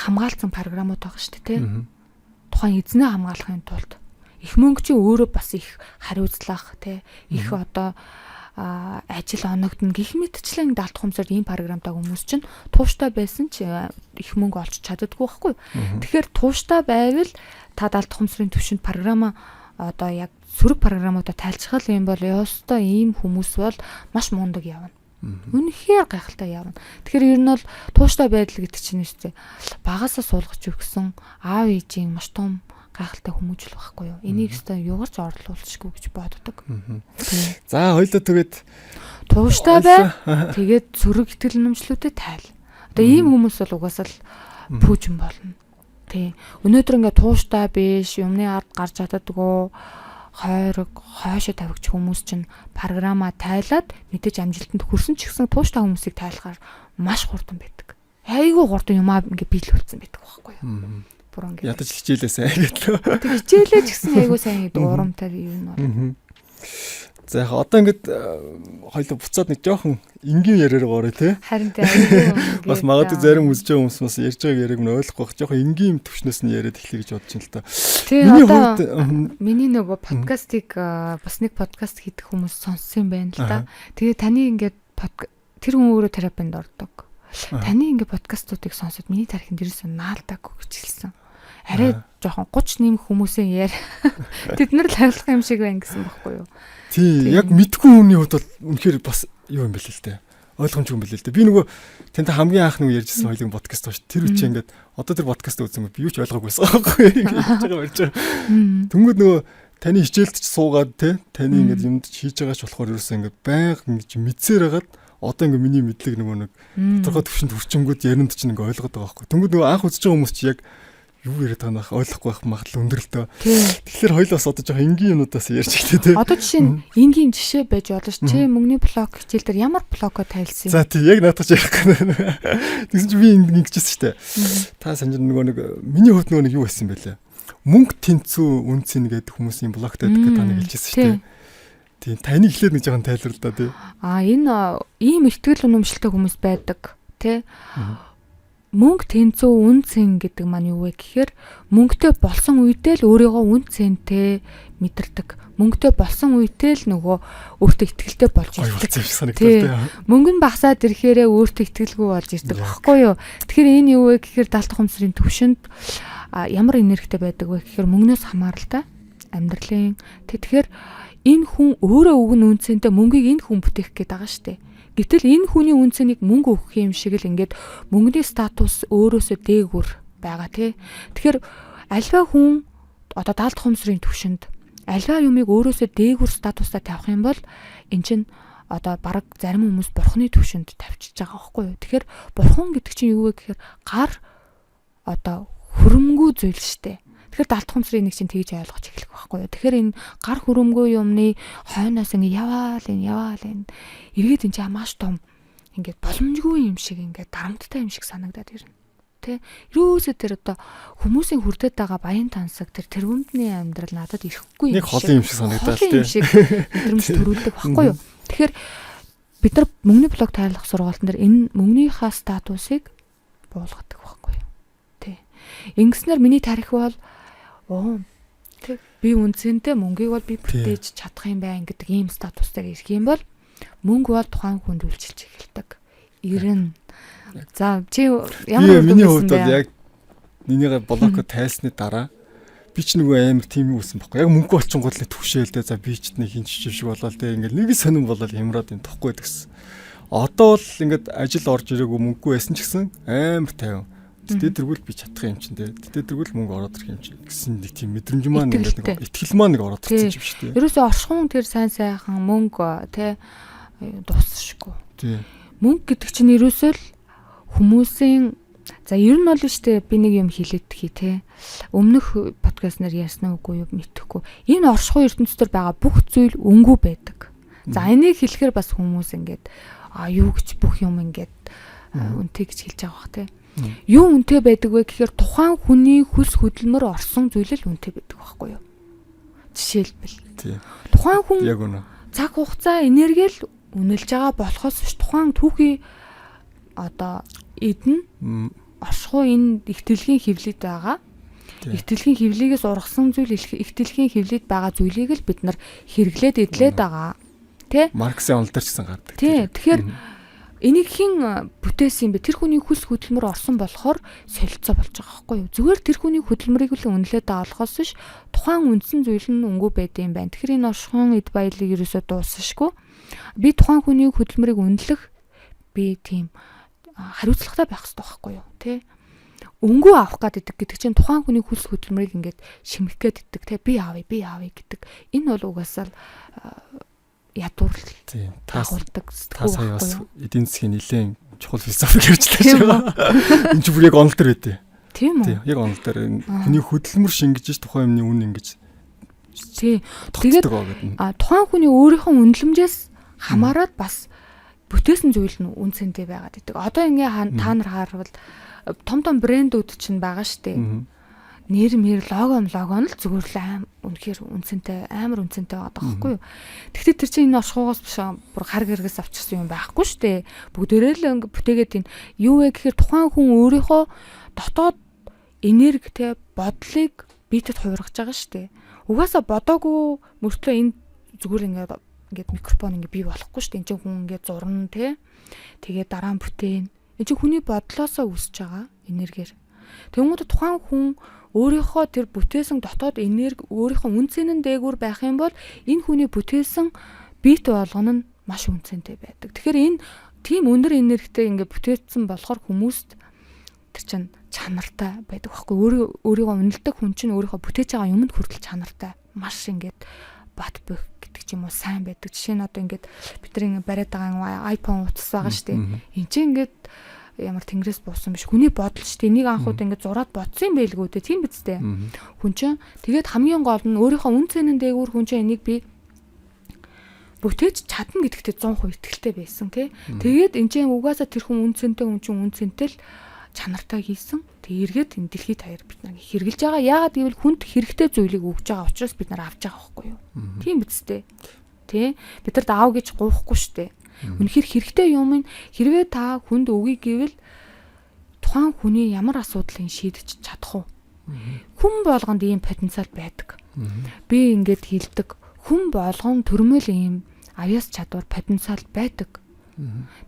хамгаалсан програмууд байгаа шүү дээ тийм. Тухайн эзнээ хамгаалахын тулд их мөнгө чи өөрөө бас их хариуцлах тийм их одоо ажил оногдно гэх мэтчлэн даалт хумсаар ийм програмтай хүмүүс чинь тууштай байсан ч их мөнгө олж чаддаггүй байхгүй. Тэгэхээр тууштай байвал та даалт хумсрын төвшөнд програма одоо яг сөрөг програмуудаа тайлцах юм бол ёстой ийм хүмүүс бол маш мундаг явна. Үнэхээр гайхалтай явна. Тэгэхээр ер нь бол тууштай байдал гэдэг чинь нэстэ багасаа суулгаж өгсөн аав ээжийн маш том гайхалтай хүмүүжил байхгүй юу. Энийг өстой юугаарч орлуулчихгүй гэж боддог. За хоёулаа тэгээд тууштай бай. Тэгээд сөрөг итгэл үнэмшлүүдэд тайл. Одоо ийм хүмүүс бол угаасаа л пүүжин болно. Тий. Өнөөдөр ингээд тууштай биш, юмны ард гарч чаддаггүй, хойрог, хойшоо тавигч хүмүүс чинь програма тайлаад мэдээж амжилтанд хүрсэн ч гэсэн тууштай хүмүүсийг тайлахаар маш хурдан байдаг. Айгүй хурдан юмаа ингээд биелүүлсэн байдаг байхгүй юу. Бүр ингээд ядаж хичээлээ сайн гэдлөө. Тэг хичээлээ ч гэсэн айгүй сайн гэдэг урамтай юм байна. За яг одоо ингээд хоёул буцаад нэг жоохон энгийн яриаар гоорой тий. Харин тий айгүй бас магадгүй зарим үзэж байгаа хүмүүс бас ярьж байгааг яриг нь ойлгохгүй байх. Жоохон энгийн төвшнөөс нь яриад эхлэе гэж бодож байна л та. Миний хувьд миний нөгөө подкастыг бас нэг подкаст хийдэг хүмүүс сонссон байна л да. Тэгээ таны ингээд тэр хүн өөрөө терапид ордог. Таны ингээ подкастуудыг сонсоод миний тарихын дээрээс наалдаагүй гэж хэлсэн. Арай жоохон 30 нэмэх хүмүүсийн яар тэд нар л хаглах юм шиг байна гэсэн баггүй юу? Тийм, яг мэдгүй хүний хувьд бол үнэхээр бас юу юм бэл л дээ. Ойлгомжгүй юм бэл л дээ. Би нөгөө тантай хамгийн анх нөгөө ярьжсэн хоёлын подкаст байна шүү. Тэр үчи ингээд одоо тэр подкаст үзсэн би юу ч ойлгоогүйсэн байхгүй юу? Ярьж байгаа. Тэнгүүд нөгөө таны хичээлд ч суугаад те таны ингээд юмд хийж байгаач болохоор ерөөсөө ингээд байнга ингэж мэдсээр хагаад одоо ингээд миний мэдлэг нөгөө нэг тодорхой төвшөнд хүрчингүүд яринд чинь ингээд ойлгоод байгаа байхгүй. Тэнгүүд нөгөө анх үзэж байгаа хүмүүс чи яг юу яриад байгаа нөх ойлгохгүй байх магадлал өндөр л дөө. Тэгэхээр хоёул бас одоо жоохон энгийн юмудаас ярьж ихтэй те. Одоо жишээ нь энгийн жишээ байж болно ш. Чи мөнгөний блог хичээл дээр ямар блогоо тайлсан юм? За тий яг наадах ярих гэнэ. Тэгсэн чи би ингэжсэн штэ. Та санаж нөгөө нэг миний хувьд нөгөө нэг юу байсан бэлээ. Мөнгө тэнцүү үнцэн гэдэг хүмүүсийн блогт байдаг гэдэг таныг хэлжсэн штэ. Тийм таны эхлээд нэг жоохон тайлбар л да тий. Энэ ийм ихтгэл үнэмшилтэй хүмүүс байдаг тий. Мөнгө тэнцүү үн цэн гэдэг маань юу вэ гэхээр мөнгөтэй болсон үедээ л өөрийгөө үн цэнтэй мэдэрдэг. Мөнгөтэй болсон үедээ л нөгөө өөртөө итгэлтэй болж ирдэг. Мөнгө нь багасаад ирэхээрээ өөртөө итгэлгүй болж ирдэг багхгүй юу? Тэгэхээр энэ юу вэ гэхээр даалт ухамсарын төвшөнд ямар энергитэй байдаг вэ гэхээр мөнгнөөс хамааралтай амьдралын. Тэгэхээр энэ хүн өөрөө өгнө үн цэнтэй мөнгийг энэ хүн бүтээх гээд байгаа шүү дээ. Гэтэл энэ хүний үн цэнийг мөнгө өгөх юм шиг л ингээд мөнгөний статус өөрөөсөө дээгүүр байгаа тий. Тэгэхээр альва хүн одоо даалт ухамсарын төвшөнд альва юмыг өөрөөсөө дээгүүр статустай тавих юм бол эн чинь одоо бараг зарим хүмүүс бурхны төвшөнд тавьчихж байгаа байхгүй юу. Тэгэхээр бурхан гэдэг чинь юу вэ гэхээр гар одоо хөрөмгүй зүйл штэ. Тэгэхээр даалт ухамсарын нэг чинь тэгж ойлгож эхлэх байхгүй юу. Тэгэхээр энэ гар хөрөмгүй юмны хойноос ингэ яваал энэ эргээд энэ чинь маш том ингээд боломжгүй юм шиг ингээд дарамттай юм шиг санагдаад ирнэ. Тэ? Юусээ тэр одоо хүмүүсийн хүрдээд байгаа баян тансаг тэр тэргүүмдний амьдрал надад ирэхгүй юм шиг. Нэг холын юм шиг санагдаад тийм мэдрэмж төрүүлдэг байхгүй юу. Тэгэхээр бид нар мөнгөний блог тайлах сургаалтын дээр энэ мөнгөнийхаа статусыг буулгадаг байхгүй юу. Тэ. Ингэснээр миний тарих бол би үнцэнтэй мөнгийг бол би бүтээж чадах юм байна гэдэг ийм статустай ирэх юм бол мөнгө бол тухайн хүнд үйлчилж эхэлдэг. Ирнэ. За чи ямар миний хувьд бол яг энийгээ блог тайлсны дараа би ч нөгөө амар тийм юм үүсэн баггүй. Яг мөнгө болчингууд л төвшөөлдөө за би ч нэг хин чив шиг болоод тэг ингээл нэг сонирн болоод хямраад юм тохгүй гэсэн. Одоо бол ингээд ажил орж ирээгүй мөнгөгүй байсан ч гэсэн амар тайван. Тэд тэргүүл би чадах юм чинь те. Тэд тэргүүл мөнгө ороод ирэх юм чинь гэсэн нэг тийм мэдрэмж маань ингээд нэг итгэл маань нэг ороод ирсэн юм шүү дээ. Ерөөсөө оршихуун тэр сайн сайхан мөнгө те дуусшгүй. Тий. Мөнгө гэдэг чинь ерөөсөө л хүмүүсийн за ер нь бол штэ би нэг юм хэлээдхий те. Өмнөх подкаст нар ясна уугүй юу мэдэхгүй. Энэ оршихуун ертөнцийн байгаа бүх зүйл өнгөө байдаг. За энийг хэлэхээр бас хүмүүс ингээд юу гэж бүх юм ингээд үнтэй гэж хэлж байгаа бах те. Юу үнэтэй байдаг вэ гэхээр тухайн хүний хөлс хөдөлмөр орсон зүйл л үнэтэй байдаг байхгүй юу? Жишээлбэл. Тухайн хүн яг үнэ. Цаг хугацаа энерги л үнэлж байгаа болохоос биш тухайн түүхий одоо эдэн оршихуй энэ их дэлхийн хөвлөд байгаа. Их дэлхийн хөвлөгөөс ургасан зүйл их дэлхийн хөвлөд байгаа зүйлийг л бид нар хэрэглээд идлээд байгаа. Тэ? Марксийн онол дээр ч гэсэн гардаг. Тий. Тэгэхээр энийг хэн бүтээсэн бэ? Тэр хүний хөлс хөдөлмөр орсон болохоор солилцоо болж байгаа байхгүй юу? Зүгээр тэр хүний хөдөлмөрийг л үнэлээд байгаа болохоос биш тухайн үндсэн зүйл нь өнгөө байдсан юм байна. Тэгэхээр энэ оршихуун эд баялаг ерөөсөө дуусахгүй. Би тухайн хүний хөдөлмөрийг үнэлэх би тийм хариуцлагатай байх хэрэгтэй байхгүй юу? Тэ? Өнгөө авах гэдэг чинь тухайн хүний хөлс хөдөлмөрийг ингээд шимэх гээд иддэг те би аавь гэдэг. Энэ бол угаасаа ядуур таагуулдаг та сая бас эдийн засгийн нэлээд чухал философик ярьжлаа шүү. Энд чинь бүр яг онол дээр байдیں۔ Тийм үү? Тийм яг онол дээр хүний хөдөлмөр шингэж тухайн юмны үн ингэж. Тийм. Тэгээд тухайн хүний өөрийнхөө үнэлэмжээс хамаарат бас бүтээсэн зүйл нь үн цэнтэй байгаад идэг. Одоо ингээ та нар харвал том брэндүүд чинь байгаа штэ. Нэр лого нь л зүгээр л үнэхээр үнцэнтэй амар үнцэнтэй байгаа байхгүй юу. Тэгэхдээ тэр чинь энэ оршихугаас биш бүр хар гэргээс авчихсан юм байхгүй шүү дээ. Бүгдээрээ л бүтээгээд энэ юу вэ гэхээр тухайн хүн өөрийнхөө дотоод энергитэй бодлыг биетэд хувиргаж байгаа шүү дээ. Угаасаа бодоогүй мөртлөө энэ зүгээр ингээд ингээд микрофон ингээд бий болохгүй шүү дээ. Энд чинь хүн ингээд зурна тий. Тэгээд дараа нь бүтээн. Энд чинь хүний бодлоосоо үүсэж байгаа энергиэр. Тэгмүүд тухайн хүн өөрийнхөө тэр бүтээсэн дотоод энерги өөрийнхөө үнцэнэн дээгүүр байх юм бол энэ хүний бүтээсэн бит болгоно нь маш үнцэнтэй байдаг. Тэгэхээр энэ тийм өндөр энергитэй ингээд бүтээсэн болохоор хүмүүст тэр чинь чанартай байдаг байхгүй. Өөрийгөө үнэлдэг хүн чинь өөрийнхөө бүтээж байгаа юмд хүртэл чанартай. Маш ингээд бат бөх гэдэг ч юм уу сайн байдаг. Жишээ нь одоо ингээд бид нар ингээд бариад байгаа iPhone утас байгаа шүү дээ. Энд чинь ингээд ямар тэнгэрээс буусан биш. Хүний бодол шүү дээ. Энийг анхууд ингээд зураад бодсон юм байлгүй дээ. Тийм биз дээ. Хүн чинь тэгээд хамгийн гол нь өөрийнхөө үн цэнэн дээгүүр хүн чинь энийг би бүтээж чадна гэдэгтээ 100% итгэлтэй байсан тий. Тэгээд энэ чинь угаасаа тэр хүн үн цэнтэй хүн чинь үн цэнтэй л чанартай хийсэн. Тэг эргээд энэ дэлхийд хаяр бид нар хэрглэж байгаа. Яагаад гэвэл хүнд хэрэгтэй зүйлийг өгж байгаа учраас бид нар авч байгаа байхгүй юу? Тийм биз дээ. Тэ? Бид нар аав гэж гоохгүй шүү дээ. Үнэхээр хэрэгтэй юм нь хэрвээ та хүнд өгье гэвэл тухайн хүний ямар асуудлыг шийдэж чадах уу? Хүн болгонд ийм потенциал байдаг. Би ингээд хэлдэг. Хүн болгон төрмөл ийм авьяас чадвар потенциал байдаг.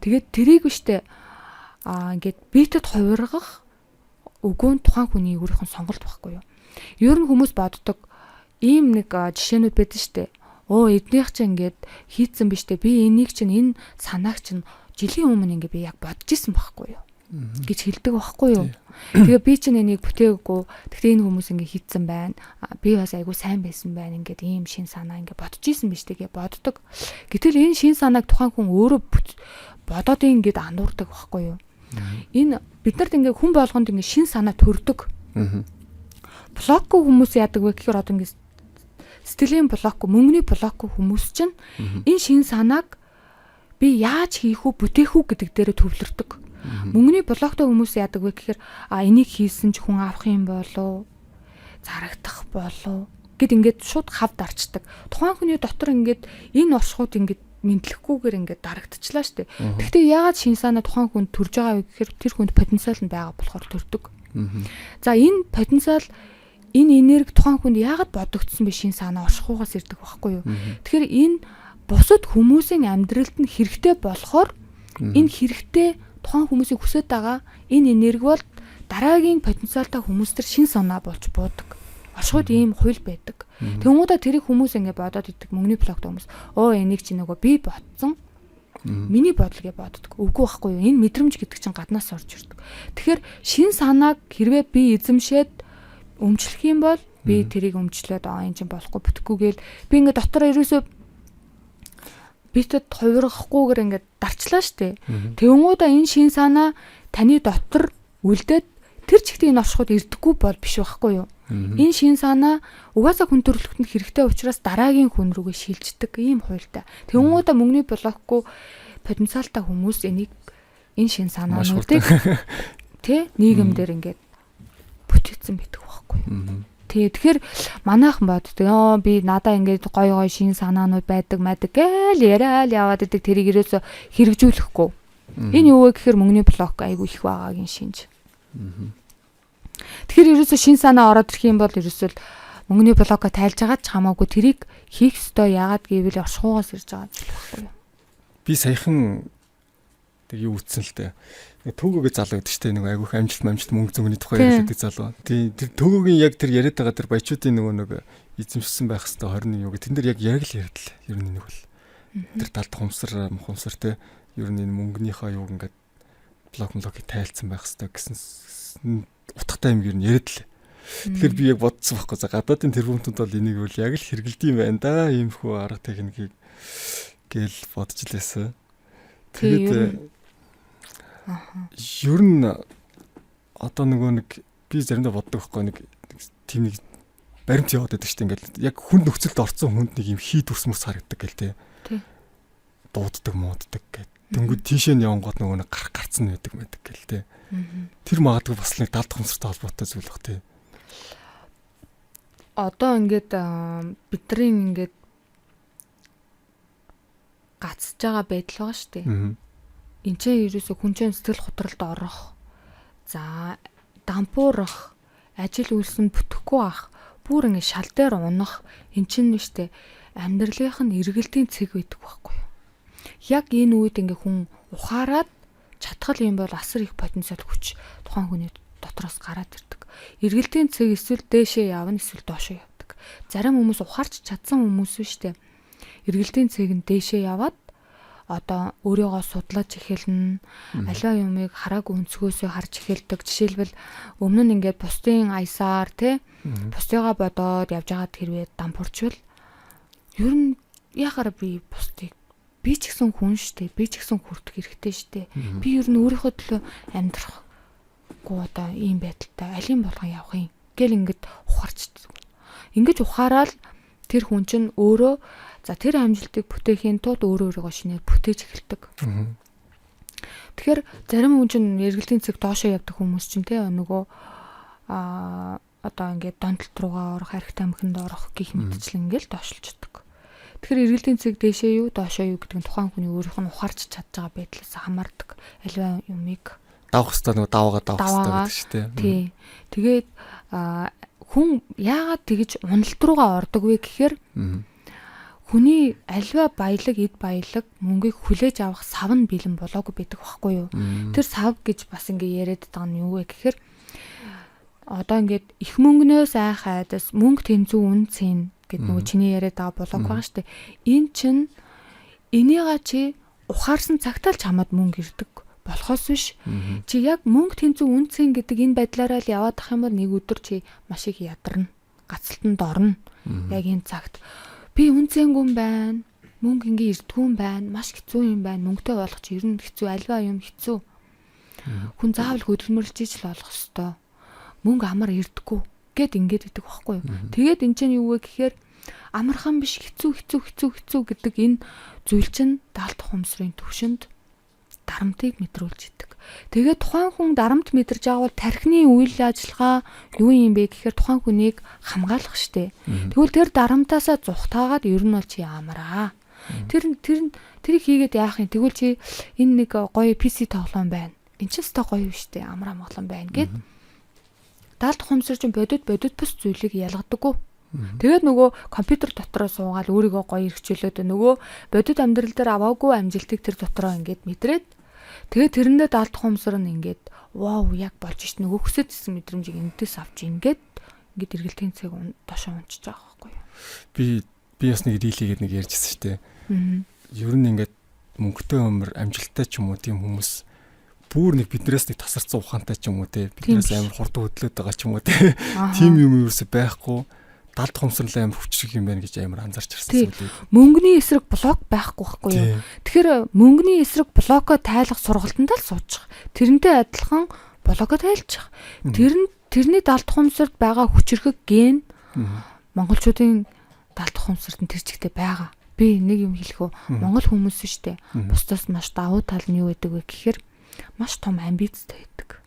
Тэгээд тэрийг биштэй ингээд биетэд хувиргах өгөө нь тухайн хүний өөрийнх нь сонголт байхгүй юу. Ер нь хүмүүс боддог ийм нэг жишээнүүд байдаг штэ. Эднийх чинь ингээд хийцэн биш үү? Би энийг чинь энэ санааг чинь жилийн өмнө ингээд би яг бодож исэн байхгүй юу? Гэж хэлдэг байхгүй юу? Тэгээ би чинь энийг бүтээгээгүй. Тэгтээ энэ хүмүүс ингээд хийцэн байна. Би бас айгүй сайн байсан байна. Ингээд ийм шин санаа ингээд бодож исэн биш үү? Боддог. Гэтэл энэ шин санааг тухайн хүн өөрөө бодоод ингээд андуурдаг байхгүй юу? Энэ бид нарт ингээ хүн болгонд ингээ шин санаа төрдөг. Блокгүй хүмүүс яадаг вэ гэхээр одоо ингээ сэтгэлийн блокгүй, мөнгөний блокгүй хүмүүс чинь энэ шин санааг би яаж хийх үү, бүтээх үү гэдэг дээрээ төвлөрдөг. Мөнгөний блоктой хүмүүс яадаг вэ гэхээр энийг хийсэн ч хүн авах юм болоо, зарагдах болоо гэд ингээд шууд хавд арчдаг. Тухайн хүний дотор ингээд энэ оршихуд ингээд мэдлэхгүйгээр ингээд дарагдчихлаа штэ. Гэхдээ яагаад шин санаа тухайн хүнд төрж байгаа вэ гэхээр тэр хүнд потенциал нь байгаа болохоор төрдөг. За энэ потенциал энэ энерги тухайн хүнд яагаад бодогдсон бэ шин санаа оршихугаас ирдэг байхгүй юу? Тэгэхээр энэ бусад хүмүүсийн амьдралд нь хэрэгтэй болохоор энэ хэрэгтэй тухайн хүмүүсийг хүсэж байгаа энэ энерги бол дараагийн потенциалтай хүмүүс төр шин санаа болж буудаг. Оршихуйд ийм хууль байдаг. Тэнгуудаа тэрийг хүмүүс ингэ бодоод идэг мөнгөний блоктой хүмүүс. Энийг чи нөгөө би бодсон. Миний бодлыг боддог. Үгүй байхгүй юу? Энэ мэдрэмж гэдэг чинь гаднаас орж ирдэг. Тэгэхээр шин санааг хэрвээ би эзэмшээд өмчлөх юм бол би тэрийг өмчлөөд энэ чинь болохгүй бүтэхгүйгээл би ингэ дотор ерөөсөө битэд хувиргахгүйгээр ингэ дарчлаа штэ. Тэнгуудаа энэ шин санаа таны дотор үлдээд тэр чигтээ энэ оршихуйд ирдэггүй бол биш байхгүй юу? Энэ шин санаа угаасаа хүн төрөлхтөнд хэрэгтэй учраас дараагийн хүн рүүгээ шилждэг ийм хуйлтай. Тэнгуудаа мөнгөний блокгүй потенциалтай хүмүүс энэ шин санаануудыг тэ нийгэмдэр ингээд бүтээсэн байдаг байхгүй юу? Тэгэхээр манайхан боддог. Би надаа ингээд гой шин санаанууд байдаг гээл яриад яваад идэг тэрийг ерөөсө хэрэгжүүлэхгүй. Энэ юу вэ гэхээр мөнгөний блок айгүй их байгаагийн шинж. Тэгэхээр ерөөсө шин санаа ороод ирэх юм бол ерөөсөө мөнгөний блокоо тайлж байгаа ч хамаагүй тэрийг хийх ёстой. Яагаад гэвэл оршихугаас ирж байгаа зүйл байхгүй юу? Би саяхан тэг юу үтсэн л дээ. Төгөөгээ залуу гэдэг чинь нэг айгүйх амжилт мөнгө зөнгөний тухай яриад залуу. Тэр төгөөгийн яг тэр яриад байгаа тэр баячуудын нөгөө эзэмшсэн байх хэвээр 21 юу гэх тэн дээр яг л яриад л ер нь нэг бол. Тэр талд хумсар те ер нь энэ мөнгөнийхөө юу ингээд блокийг тайлцсан байх хэвээр гэсэн утгатай юм ер нь яриад л. Тэгэхээр би яг бодсон байхгүй за гадаадын тэрбумтууд бол энийг бол яг л хэрэгэлдэм байна да ийм хөө арга техникийг гэл бодож лээсэн. Тэгээд ер нь одоо нөгөө нэг би заримдаа боддог байхгүй нэг тийм нэг баримт яваад байдаг шүү дээ ингээл яг хүнд нөхцөлд орсон хүнд нэг юм хий дүрсмөс харагддаг гэл те. Дууддаг мууддаг гэд. Тэнгүүд тийшээ нь явангууд нөгөө нэг гарцсан байдаг гэл те. Тэр магадгүй бас нэг далд хумсартай холбоотой зүйл бах те. Одоо ингээд бидний ингээд гацж байгаа байдал байгаа шүү дээ. Энд чинь ерөөсө хүн чинь сэтгэл готролд орох. За дампуурах, ажил үйлс нь бүтэхгүй ах, бүр ингэ шал дээр унах. Энд чинь нэштэй амьдралынх нь эргэлтийн цэг байдаг байхгүй юу? Яг энэ үед ингээ хүн ухаарад чадхал юм бол асар их потенциал хүч тухайн хүний дотроос гараад ирдэг. Эргэлтийн цэг эсвэл дээшээ явна эсвэл доошоо явдаг. Зарим хүмүүс ухаарч чадсан хүмүүс биш үү? Эргэлтийн цэг нь дээшээ яваад одоо өөрийгөө судлаж эхэлнэ. Аливаа юмыг харааг өнцгөөсөө харж эхэлдэг. Жишээлбэл өмнө нь ингээд бусдын аясаар бусдыгаа бодоод явж байгаад хэрвээ дампуурчвал ер нь яхаар би бусдыг би ч гэсэн хүн штэ. Би ч гэсэн хүртэх хэрэгтэй штэ. Би ер нь өөрийнхөө төлөө амьдрахгүй одоо ийм байдалтай алин болгон явах юм гэл ингээд ухаарчдаг. Ингэж ухаарал тэр хүн чинь өөрөө тэр амжилтыг бүтээхийн тулд өөрийгөө шинээр бүтээж эхэлдэг. Тэгэхээр зарим хүн чинь эргэлтийн цэг доошоо явдаг хүмүүс чинь нөгөө одоо ингээд донтолт руугаа орох, архит амхинд орох гэх мэтчлэн ингээд доошлждаг. Тэгэхээр эргэлтийн цэг дээшээ юу, доошоо юу гэдэг нь тухайн хүний өөрийнх нь ухаарч чадж байгаа байдлаас хамаардаг. Аливаа юмыг давах хэрэгтэй нөгөө даваагаа давах хэрэгтэй гэдэг шүү дээ. Тий. Тэгээд хүн яагаад тэгж уналт руугаа ордог вэ гэхээр хүний альва баялаг, эд баялаг, мөнгийг хүлээж авах сав нь бэлэн болоогүй байдаг байхгүй юу? Тэр сав гэж бас ингээ яриад байгаа нь юу вэ гэхээр одоо ингээд их мөнгнөөс айх айдас мөнгө тэнцүү үн цэн гэд нөгөө чиний яриад байгаа болоогүй байгаа штэ. Энэ чинь энийга чи ухаарсан цагтаа л чамд мөнгө ирдэг болохоос биш. Чи яг мөнгө тэнцүү үн цэн гэдэг энэ байдлаараа л яваад ах юм бол нэг өдөр чи маш их ядарна. Гацалтанд орно. Яг энэ цагт би үнцэнгүй байна. Мөнгө ингээ ирдгүүн байна. Маш хэцүү юм байна. Мөнгөтэй болох чи ер нь хэцүү, альва юм хэцүү. Хүн заавал хөдөлмөрлж иж л олох ёстой. Мөнгө амар ирдэггүй гэд ингээд идэх байхгүй юу? Тэгээд эн чинь юу вэ гэхээр амархан биш хэцүү гэдэг энэ зүйл чинь даалт ухамсарын төвшөнд дарамтыг мэдрүүлж идэг. Тэгээд тухайн хүн дарамт мэдэрж байгаа бол тархины үйл ажиллагаа юу юм бэ гэхээр тухайн хүнийг хамгаалах штэ. Тэгвэл тэр дарамтаасаа зүхтаагаад ер нь бол чи амараа. Тэрийг хийгээд яах юм? Тэгвэл чи энэ нэг гоё PC тоглоом байна. Энд ч өстой гоё биш штэ. Амраа моглон байна гэд даалт ухамсар чинь бодит бус зүйлийг ялгадаггүй. Тэгээд нөгөө компьютер дотроо суугаад өөрийгөө гоё эрхчлөөд нөгөө бодит амьдрал дээр аваагүй амжилтыг тэр дотроо ингээд мэдрээд тэгээд тэрэндээ даалт ухамсар нь ингээд вау яг болж ш нөгөө хүсэжсэн мэдрэмжийг эндээс авч ингээд эргэлтийн цэг доошоо унчиж байгаа байхгүй юу. Би бас нэг дийлийгээд нэг ярьжсэн шүү дээ. Ер нь ингээд мөнгөтэй өмөр амжилттай ч юм уу тийм хүмүүс бүр нэг биднээс нэг тасарсан ухаантай ч юм уу те биднээс амар хурдан хөдлөөд байгаа ч юм уу те тийм юм ерөөсөй байхгүй. Даалт ухамсарлаа амар хүчрэг юм байна гэж амар анзаарч ирсэн зүйлээ. Мөнгөний эсрэг блок байхгүй байхгүй юу? Тэгэхээр мөнгөний эсрэг блокоо тайлах сургалтанд л суучих. Тэрнтэй адилхан блокоо тайлчих. Тэрний даалт ухамсарт байгаа хүчрэг ген монголчуудын даалт ухамсарт нь тэр чигтээ байгаа. Би нэг юм хэлэх үү? Монгол хүмүүс шүү дээ. Бусдаас маш давуу тал нь юу гэдэг вэ гэхээр маш том амбицтай байдаг.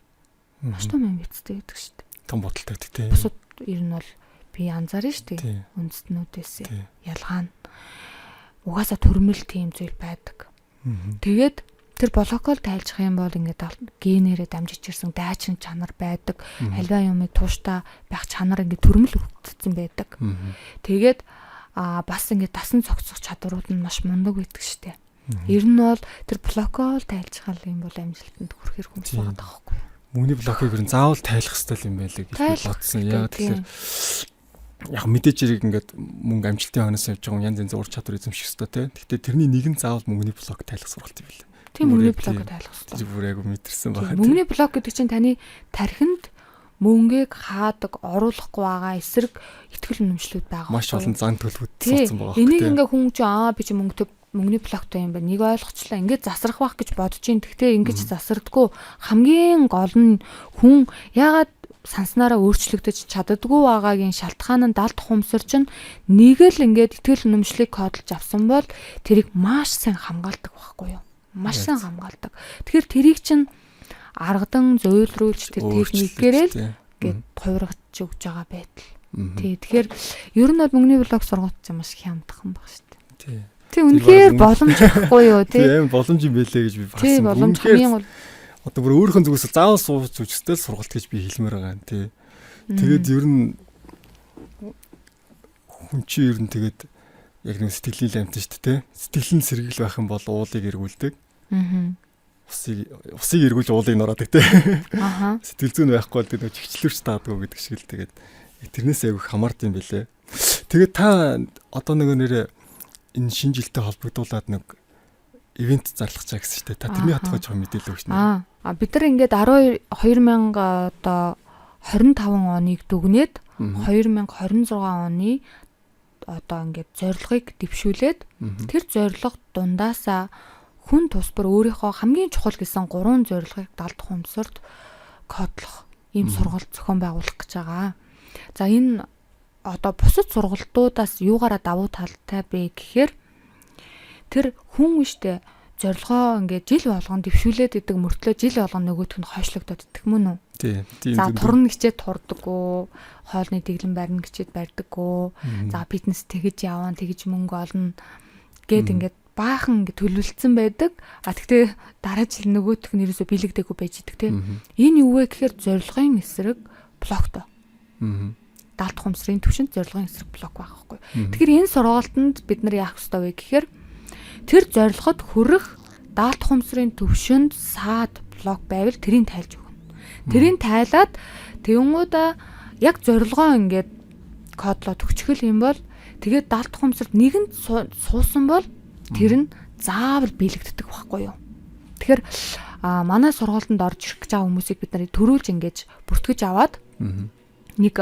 Маш том амбицтай байдаг шүү дээ. Том бодолтой байдаг тийм. Бусад ер нь бол би анзаарна шүү дээ. Үндэстнүүдээс ялгаа нь. Угаасаа төрмөл тийм зүйл байдаг. Тэгээд тэр блокол тайлчих юм бол ингээд генерээ дамжиж ирсэн дайчин чанар байдаг. Аливаа юмыг тууштай байх чанар ингээд төрмөл өвдсөн байдаг. Тэгээд бас ингээд дасан цогцох чадварууд нь маш мундаг байдаг шүү дээ. Ер нь бол тэр блокол тайлцгаал юм бол амжилтанд хүрэхэр хүмүүс байгаа байхгүй юу? Мөнгөний блокыг ер нь заавал тайлах хэрэгтэй юм байлээ гэж би бодсон. Яа тэгэхээр яг мэдээж хэрэг ингээд мөнгө амжилтын хойноос явж байгаа янз янз ур чадвар эзэмших хэрэгтэй те. Гэхдээ тэрний нэг нь заавал мөнгөний блок тайлах сургалт юм билээ. Тийм мөнгөний блок тайлах хэрэгтэй. Тэр бүр айгу мэдэрсэн байна. Мөнгөний блок гэдэг чинь таны тархинд мөнгийг хаадаг, оруулахгүй байгаа эсрэг ихтгэл үнэмшлүүд байгаа. Маш олон зан төлөвүүд цуцсан байгаа. Энийг ингээ хүн чинь би чи мөнгөний блоктой юм байна. Нэг ойлгочлаа. Ингээд засрах байх гэж бодож ин. Тэгтээ ингэж засардггүй. Хамгийн гол нь хүн яагаад санснараа өөрчлөгдөж чаддаггүй байгаагийн шалтгаан нь даалт ухамсар чинь нэг л ингээд ихтгэл үнэмшлийг кодолж авсан бол тэрийг маш сайн хамгаалдаг байхгүй юу? Маш сайн хамгаалдаг. Тэгэхээр тэрийг чинь аргадан зөөлрүүлж тэр техникээрээ л гээд хувиргаж өгж байгаа байдал. Тий. Тэгэхээр ер нь бол мөнгөний блок сургууль чинь маш хямдхан баг шүү дээ. Тий. Тэг үнэхээр боломж байхгүй юу тий. Тийм боломж юм байлээ гэж би басан. Тий боломж хамгийн гол. Одоо бүр өөрийнхөө зүгээс заавал сууж үзтэл сургалт гэж би хэлмээр байгаа юм тий. Тэгээд ер нь хүн чи ер нь тэгээд яг нэг сэтгэлийн лаймт шүү дээ. Сэтгэл нь сэргэл байх юм бол уулыг эргүүлдэг. Усыг эргүүлж уулыг нураадаг те. Сэтгэл зүйн байхгүй бол нэг чигчлүүрч таадгүй гэдэг шиг л тэгээд тэрнээс айгүй хамаард юм бэлээ. Тэгээд та одоо нэг нэрээ энэ шинэ жилтэй холбогдуулаад нэг ивент зарлах чаа гэсэн шүү дээ. Та тэрний хатгаж байгаа мэдээлэл өгч нэ. Бид нар ингээд 2000 одоо 25 оныг дүгнээд 2026 оны одоо ингээд зорилгыг дэвшүүлээд тэр зорилго дундаасаа хүн тус бүр өөрийнхөө хамгийн чухал гэсэн 3 зорилгыг далд хумсарт кодлох ийм сургалт зохион байгуулах гэж байгаа. За энэ одоо бусад сургалтуудаас юугаараа давуу талтай бэ гэхээр тэр хүн үштэй зорилгоо ингээд жил болгон дэвшүүлээд идэг мөртлөө жил болгон нөгөөх нь хойшлогдоод идэх мөн үү? Тийм. За турна гिचээд турдаггүй, хоолны дэглэн барина гिचээд барьдаггүй. За фитнес тэгэж явна, тэгэж мөнгө олно гэд ингээд баахан ингээд төлөвлөсөн байдаг. Тэгтээ дараа жил нөгөөх нь ерөөсө биелэгдээгүй байж идэг тийм. Энэ юу вэ гэхээр зорилгын эсрэг блоктой. Далд хумсрын төвшөнд зорилгын эсрэг блок байхгүй. Тэгэхээр энэ сургалтанд бид нар яах ёстой вэ гэхээр тэр зорилгод хүрэх далд хумсрын төвшөнд саад блок байвал тэрийг тайлж өгнө. Тэрийг тайлаад тэгүнгуудаа яг зорилгоо ингээд кодлоод өчгөл юм бол тэгээд далд хумсрд нэгэнд суусан бол тэр нь заавал биелэгддэг байхгүй юу. Тэгэхээр манай сургалтанд орж ирэх гэж байгаа хүмүүсийг бид нар төрүүлж ингэж бүртгэж аваад нэг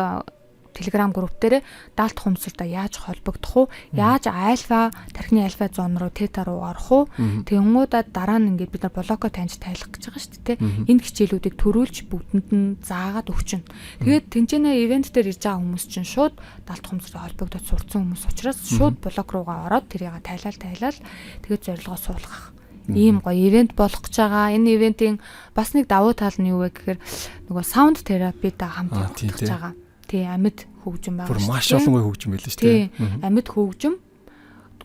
Telegram групп дээр далд хумсртаа яаж холбогдох уу? Яаж альфа, тархины альфа зон руу тета руу орох уу? Тэнгуудаа дараа нь ингээд бид нар блоко таньж тайлах гэж байгаа шүү дээ. Энэ хичээлүүдийг төрүүлж бүгдэнд нь заагаад өгчнө. Тэгээд тэнцэнэ ивент дээр ирж байгаа хүмүүс чинь шууд далд хумсртаа холбогдоод сурцсан хүмүүс учраас шууд блок руугаа ороод тэрийг тайлал тэгээд зорилгоо суулгах. Ийм гоё ивент болох гэж байгаа. Энэ ивентийн бас нэг давуу тал нь юу вэ гэхээр нөгөө саунд терапитай хамт явах гэж байгаа. Тий, амьд хөгжим байгаа шүү дээ. Маш олон гоё хөгжим байл шүү дээ. Тий, амьд хөгжим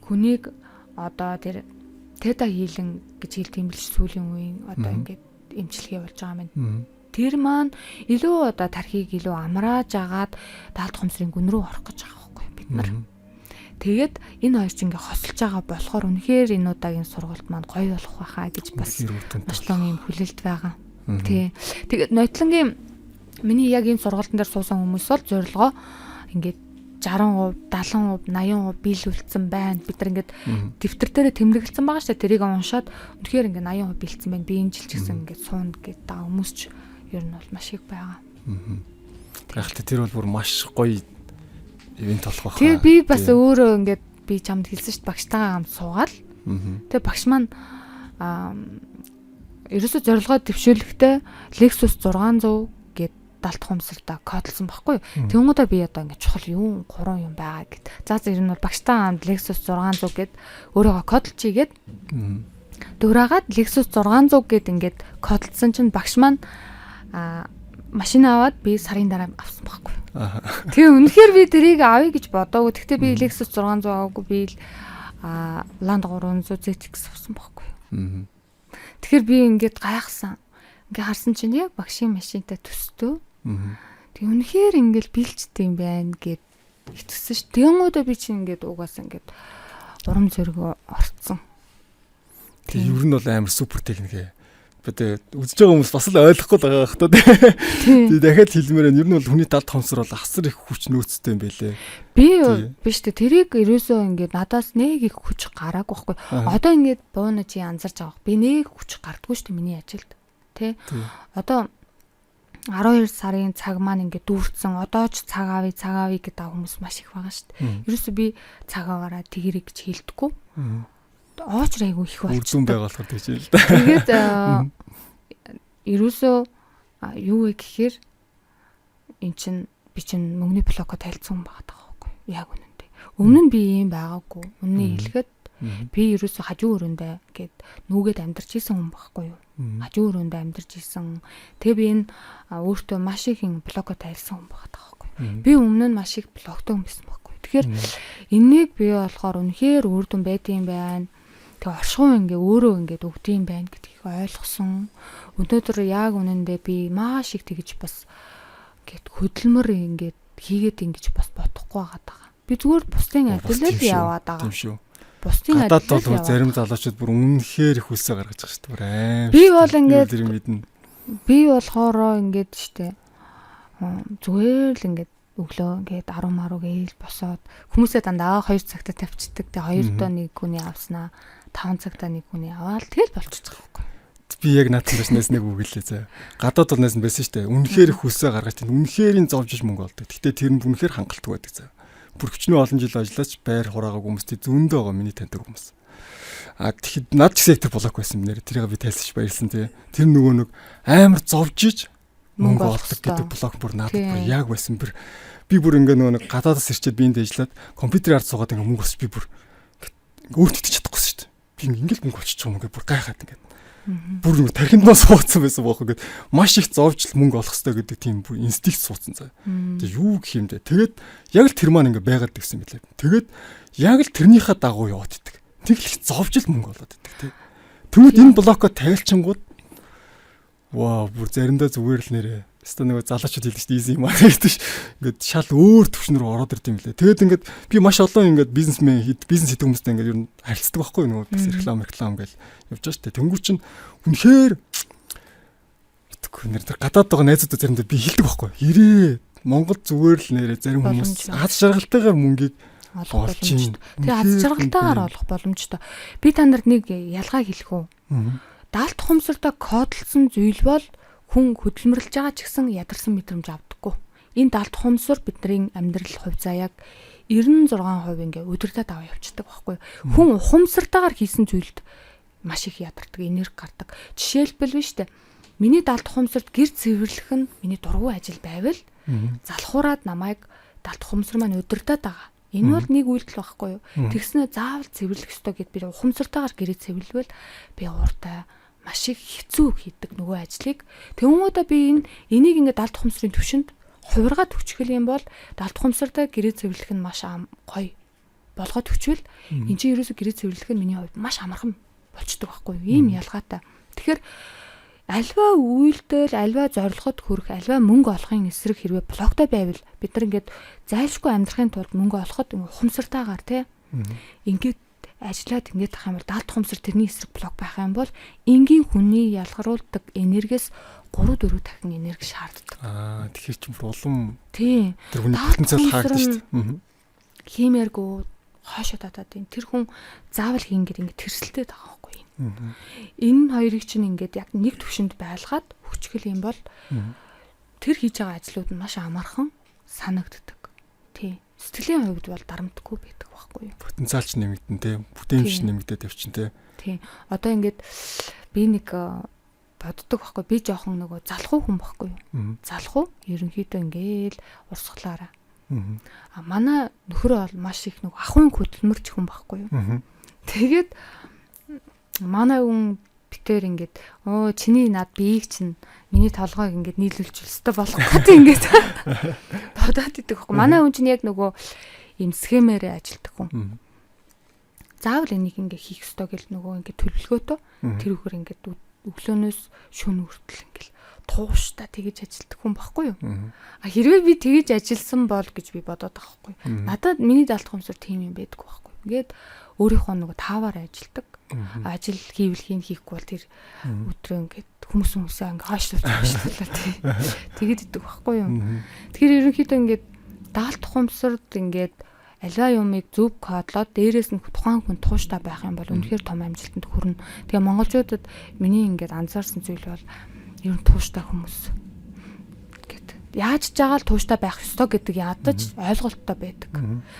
хүнийг одоо тэр тета хийлэн гэж хэлдэг юм биш сүүлийн үеийн одоо ингээд эмчилгээ болж байгаа юм. Тэр маань илүү одоо тархийг илүү амрааж агаад далд хумсрын гүн рүү орох гэж байгаа байхгүй бид нар. Тэгээд энэ хоёр ч ингээ хосолж байгаа болохоор үнэхээр энэ удаагийн сургалт маань гоё болох байхаа гэж бас маш том юм хүлээлт байгаа. Тий. Тэгээд ноётлонгийн миний яг энэ сургалтын дээр суусан хүмүүс бол зорилгоо ингээд 60%, 70%, 80% биелүүлсэн байна. Бид нар ингээд дэвтэр дээрээ тэмдэглэсэн байгаа шүү дээ. Тэрийг уншаад үнэхээр ингээд 80% биелсэн байна. Би энэ жил ч гэсэн ингээд суун гэдэг даа хүмүүс ч ер нь бол маш их байгаа. Гайхалтай тэр бол бүр маш гоё ивент болох байна. Тэгээ би бас өөрөө ингээд би чамд хэлсэн шүү дээ. Багштайгаа хамт суугаад. Тэгээ багш маань ерөөсөө зорилгоо дэвшүүлэхдээ Lexus 600 далд хумсртаа кодлсон байхгүй. Тэнгуудаа би одоо ингэ чухал юм 3 юм байгаа гэд. За ер нь бол багштай хамт Lexus 600 гэд өөрөөгөө кодлж игээд дураагаад Lexus 600 гэд ингээд кодлсон чинь багш маань машин аваад би сарын дараа авсан байхгүй. Тэгээ үнэхээр би тэрийг авъя гэж бодоагүй. Гэхдээ би Lexus 600 аваагүй би Land 300 ZX авсан байхгүй. Тэгэхээр би ингээд гайхсан. Ингээ харсан чинь яг багшийн машинтай төстөө. Тэг үнэхээр ингээл бэлчтэй юм байна гэд итгсэн ш. Тэнгуудаа би чинь ингээд угаасаа ингээд урам зориг орцсон. Тэг ер нь бол амар супер техник ээ. Бид үзэж байгаа хүмүүс бас л ойлгохгүй байгаа байх та. Тэг дахиад хэлмээр нь ер нь бол хүний далд хомсор бол асар их хүч нөөцтэй юм байлээ. Би биш тэ тэрийг ерөөсөө ингээд надаас нэг их хүч гараагүй байхгүй. Одоо ингээд бууна чи анзарч байгаа. Би нэг хүч гардггүй шүү дээ миний ажилд. Тэ. Одоо 12 сарын цаг маань ингээд дүүрсэн. Одоо ч цаг авъя гэдэг хүмүүс маш их байгаа шүү дээ. Ерөөсөө би цаг аваараа тэгэрэг гэж хэлдэггүй. Оочр айгу их байна. Үрдүн байгаа болохоор тэгж л да. Тэгээд ерөөсөө юу вэ гэхээр эн чин би чин мөнгөний блоко тайлцсан байгаа байхгүй. Яг үнэндээ. Өмнө нь би ийм байгаагүй. Үнэ хэлэхэд би ерөөсөө хажуу өрөөндөө гээд нүгэд амьдарч исэн хүн байхгүй юу? Хажуу өрөөндөө амьдарч исэн. Тэгээ би энэ өөртөө маш их блоко тайлсан хүн байгаа байхгүй. Би өмнө нь маш их блоктой хүн байсан байхгүй. Тэгэхээр энэнийг би болохоор үнэхээр үрдүн байдсан байна. Тэгээ оршихуун өөрөө ингээд өгдөм байна гэдгийг ойлгосон. Өнөөдөр яг үнэндээ би маш их тэгж бас ингээд хөдөлмөр ингээд хийгээд ингэж бас бодохгүй байгаа. Би зүгээр бусдын адилаар яваад байгаа. Тийм шүү. Бусдын гадаад адилаар бол зарим залуучууд бүр үнэхээр их хүлсээ гаргаж байгаа шүү дээ. Аим. Би бол ингээд мэднэ. би болохоороо ингээд штэ. Зүгээр л ингээд өглөө ингээд 10 маруу гээл босоод хүмүүсээ дандаа 2 цагта тавьчихдаг. Тэгээ 2 доо нэг хүний авснаа 5 цагта нэг хүний аваад тэгэл болчихсон байхгүй. Би яг наадсан байснаас нэг үг хэлээ заа. Гадаад улнаас нь байсан шүү дээ. Үнэхээр их хүлсээ гаргаж тийм үнэхэрийн зовж мөнгө олдог. Гэтэ тэр нь үнэхээр хангалттай байдаг заа. Бүрхчнээ олон жил ажиллаач байр хураагааг хүмүүстээ зөндөө байгаа миний таньдаг хүмүүс. Тэгэхэд над ч сектор блок байсан юм нэр. Тэрийг би тайлсаж баярлсан тий. Тэр нөгөө нэг амар зовж иж мөнгө олдог гэдэг блок бүр надад бүр яг байсан. Би бүр ингээ нөгөө нэг гадаадас ирчээд би энд ажиллаад компьютерийн ард суугаад ингээ мөнгө олж би бүр өөртөө чадахгүй шүү дээ. Би ингээл мөнгө олчих юм ингээ бүр гайхаад ингээ. Бүр нэг тархиндаа суудсан байсан бохоо гэд маш их зовж л мөнгө олох хэрэгтэй гэдэг тийм бүр инстинкт суудсан цаа. Тэгээ юу гэх юм бэ? Тэгээд яг л тэр маань ингээ байгаад гэсэн мэлээ. Тэгээд яг л тэрнийхээ дагуу яваад иддэг. Тэгэл их зовж л мөнгө олоод иддэг тий. Тэгвэл энэ блокоо тавилчингууд вау бүр заримдаа зүгээр л нэрээ. Өстө нэг залуучууд хэлдэг шүү дээ easy юм аа гэдэг ш. Ингээд шал өөр төвшнөр ороод ирд юм лээ. Тэгээд ингээд би маш олон ингээд бизнесмен бизнес хийдэг хүмүүстэй ингээд ер нь харилцдаг байхгүй нөгөө бас реклам гэл явж байгаа шүү дээ. Тэнгүүр чинь үнэхээр итгэхгүй нэр тэр гадаад байгаа найзуудаа заримдаа би хэлдэг байхгүй. Ирээ Монгол зүгээр л нэрээ зарим хүмүүс аз жаргалтайгаар мөнгийг олох боломжтой. Тэгээ аз жаргалтайгаар олох боломжтой. Би та нарт нэг ялгаа хэлэх үү? Даалт ухамсартай кодлсон зүйл бол хүн хөдөлмөрлж байгаа ч гэсэн ядарсан мэдрэмж авдаггүй. Энэ даалт ухамсар бидний амьдрал хувь заяаг 96% ингээ өдөртөө даваа явчихдаг байхгүй. Хүн ухамсартайгаар хийсэн зүйлд маш их ядардаг, энерги гардаг. Жишээлбэл биш үү? Миний даалт ухамсарт гэр цэвэрлэх нь миний дургүй ажил байвал залхуураад намайг даалт ухамсар маань өдөртөө дагаа. Энэ бол нэг үйлдэл байхгүй юу? Тэгснэ заавал цэвэрлэх ёстой гэд би ухамсартайгаар гэрээ цэвэрлэвэл би ууртай маш их хэцүү хийдэг нөгөө ажлыг. Тэгмүүдээ би энийг ингээд даалт ухамсарын төвшөнд хувиргаад өчгөл юм бол даалт ухамсартай гэрээ цэвэрлэх нь маш гоё болгоод өчвөл энэ чинь ерөөсө гэрээ цэвэрлэх нь миний хувьд маш амархан болчдөг байхгүй юу? Ийм ялгаатай. Тэгэхээр альва үйлдэл, альва зорилгод хүрэх, альва мөнгө олохын эсрэг хэрвээ блоктой байвал бид нар ингээд зайлшгүй амьдрахын тулд мөнгө олоход ухамсартайгаар тий ингээд ажиллаад ингэж тах юм бол даалт ухамсар тэрний эсрэг блок байх юм бол энгийн хүний ялгаруулдаг энергиэс 3-4 дахин энерги шаарддаг. Тэгэхээр ч бүр улам тий тэр хүний потенциал хаагддаг шүү дээ. Хиймээргүй хоошоо татаад тэр хүн заавал хийнгээд ингэ тэрсэлтэй байгаа байхгүй юм. Энэ хоёрыг чинь ингээд яг нэг төвшөнд байлгаад хүчгэл юм бол тэр хийж байгаа ажлууд нь маш амархан санагддаг. Тий. Сэтгэлийн хувьд бол дарамтгүй байдаг байхгүй юу? Потенциал ч нэмэгдэн тий. Бүтээмж нэмэгдээд явчин тий. Тий. Одоо ингээд би нэг боддог байхгүй. Би жоохон нөгөө залхуу хүн байхгүй юу? Залхуу ерөнхийдөө ингээл урсгалаараа. Манай нөхрөө бол маш их нөгөө ахуйн хөдөлмөрч хүн байхгүй юу? Тэгээд манай хүн битээр ингээд чиний над биеийг чинь миний толгойг ингээд нийлүүлж өстой болох гэдэг ингээд бодоод идэх байхгүй. Манай хүн чинь яг нөгөө ийм схемээр ажилтдаг хүн. Заавал энийг ингээд хийх ёстой гэл нөгөө ингээд төлөвлөгөөтэй тэр үгээр ингээд өглөөнөөс шөнө хүртэл ингээд тууштай тэгэж ажилтдаг хүн байхгүй юу? Хэрвээ би тэгэж ажилсан бол гэж би бодоод байгаа байхгүй. Надад миний даалт ухамсар тийм юм байдаггүй байхгүй. Ингээд өөрийнхөө нөгөө тааваар ажилтдаг. Ажил хийвэл хийхгүй бол тэр өдрөө ингээд хүмүүсээ ингээд хаашлуулаад тэгээд идэг байхгүй юу. Тэгэхээр ерөнхийдөө ингээд даалт ухамсарт ингээд аливаа юмыг зөв кодлоод дээрээс нь тухайн хүн тууштай байх юм бол үнэхээр том амжилтанд хүрнэ. Тэгээ монголчуудад миний ингээд анзаарсан зүйл бол ер нь тууштай хүмүүс гэдэг. Яаж ч жагаал тууштай байх ёстой гэдэг ядаж ойлголттой байдаг.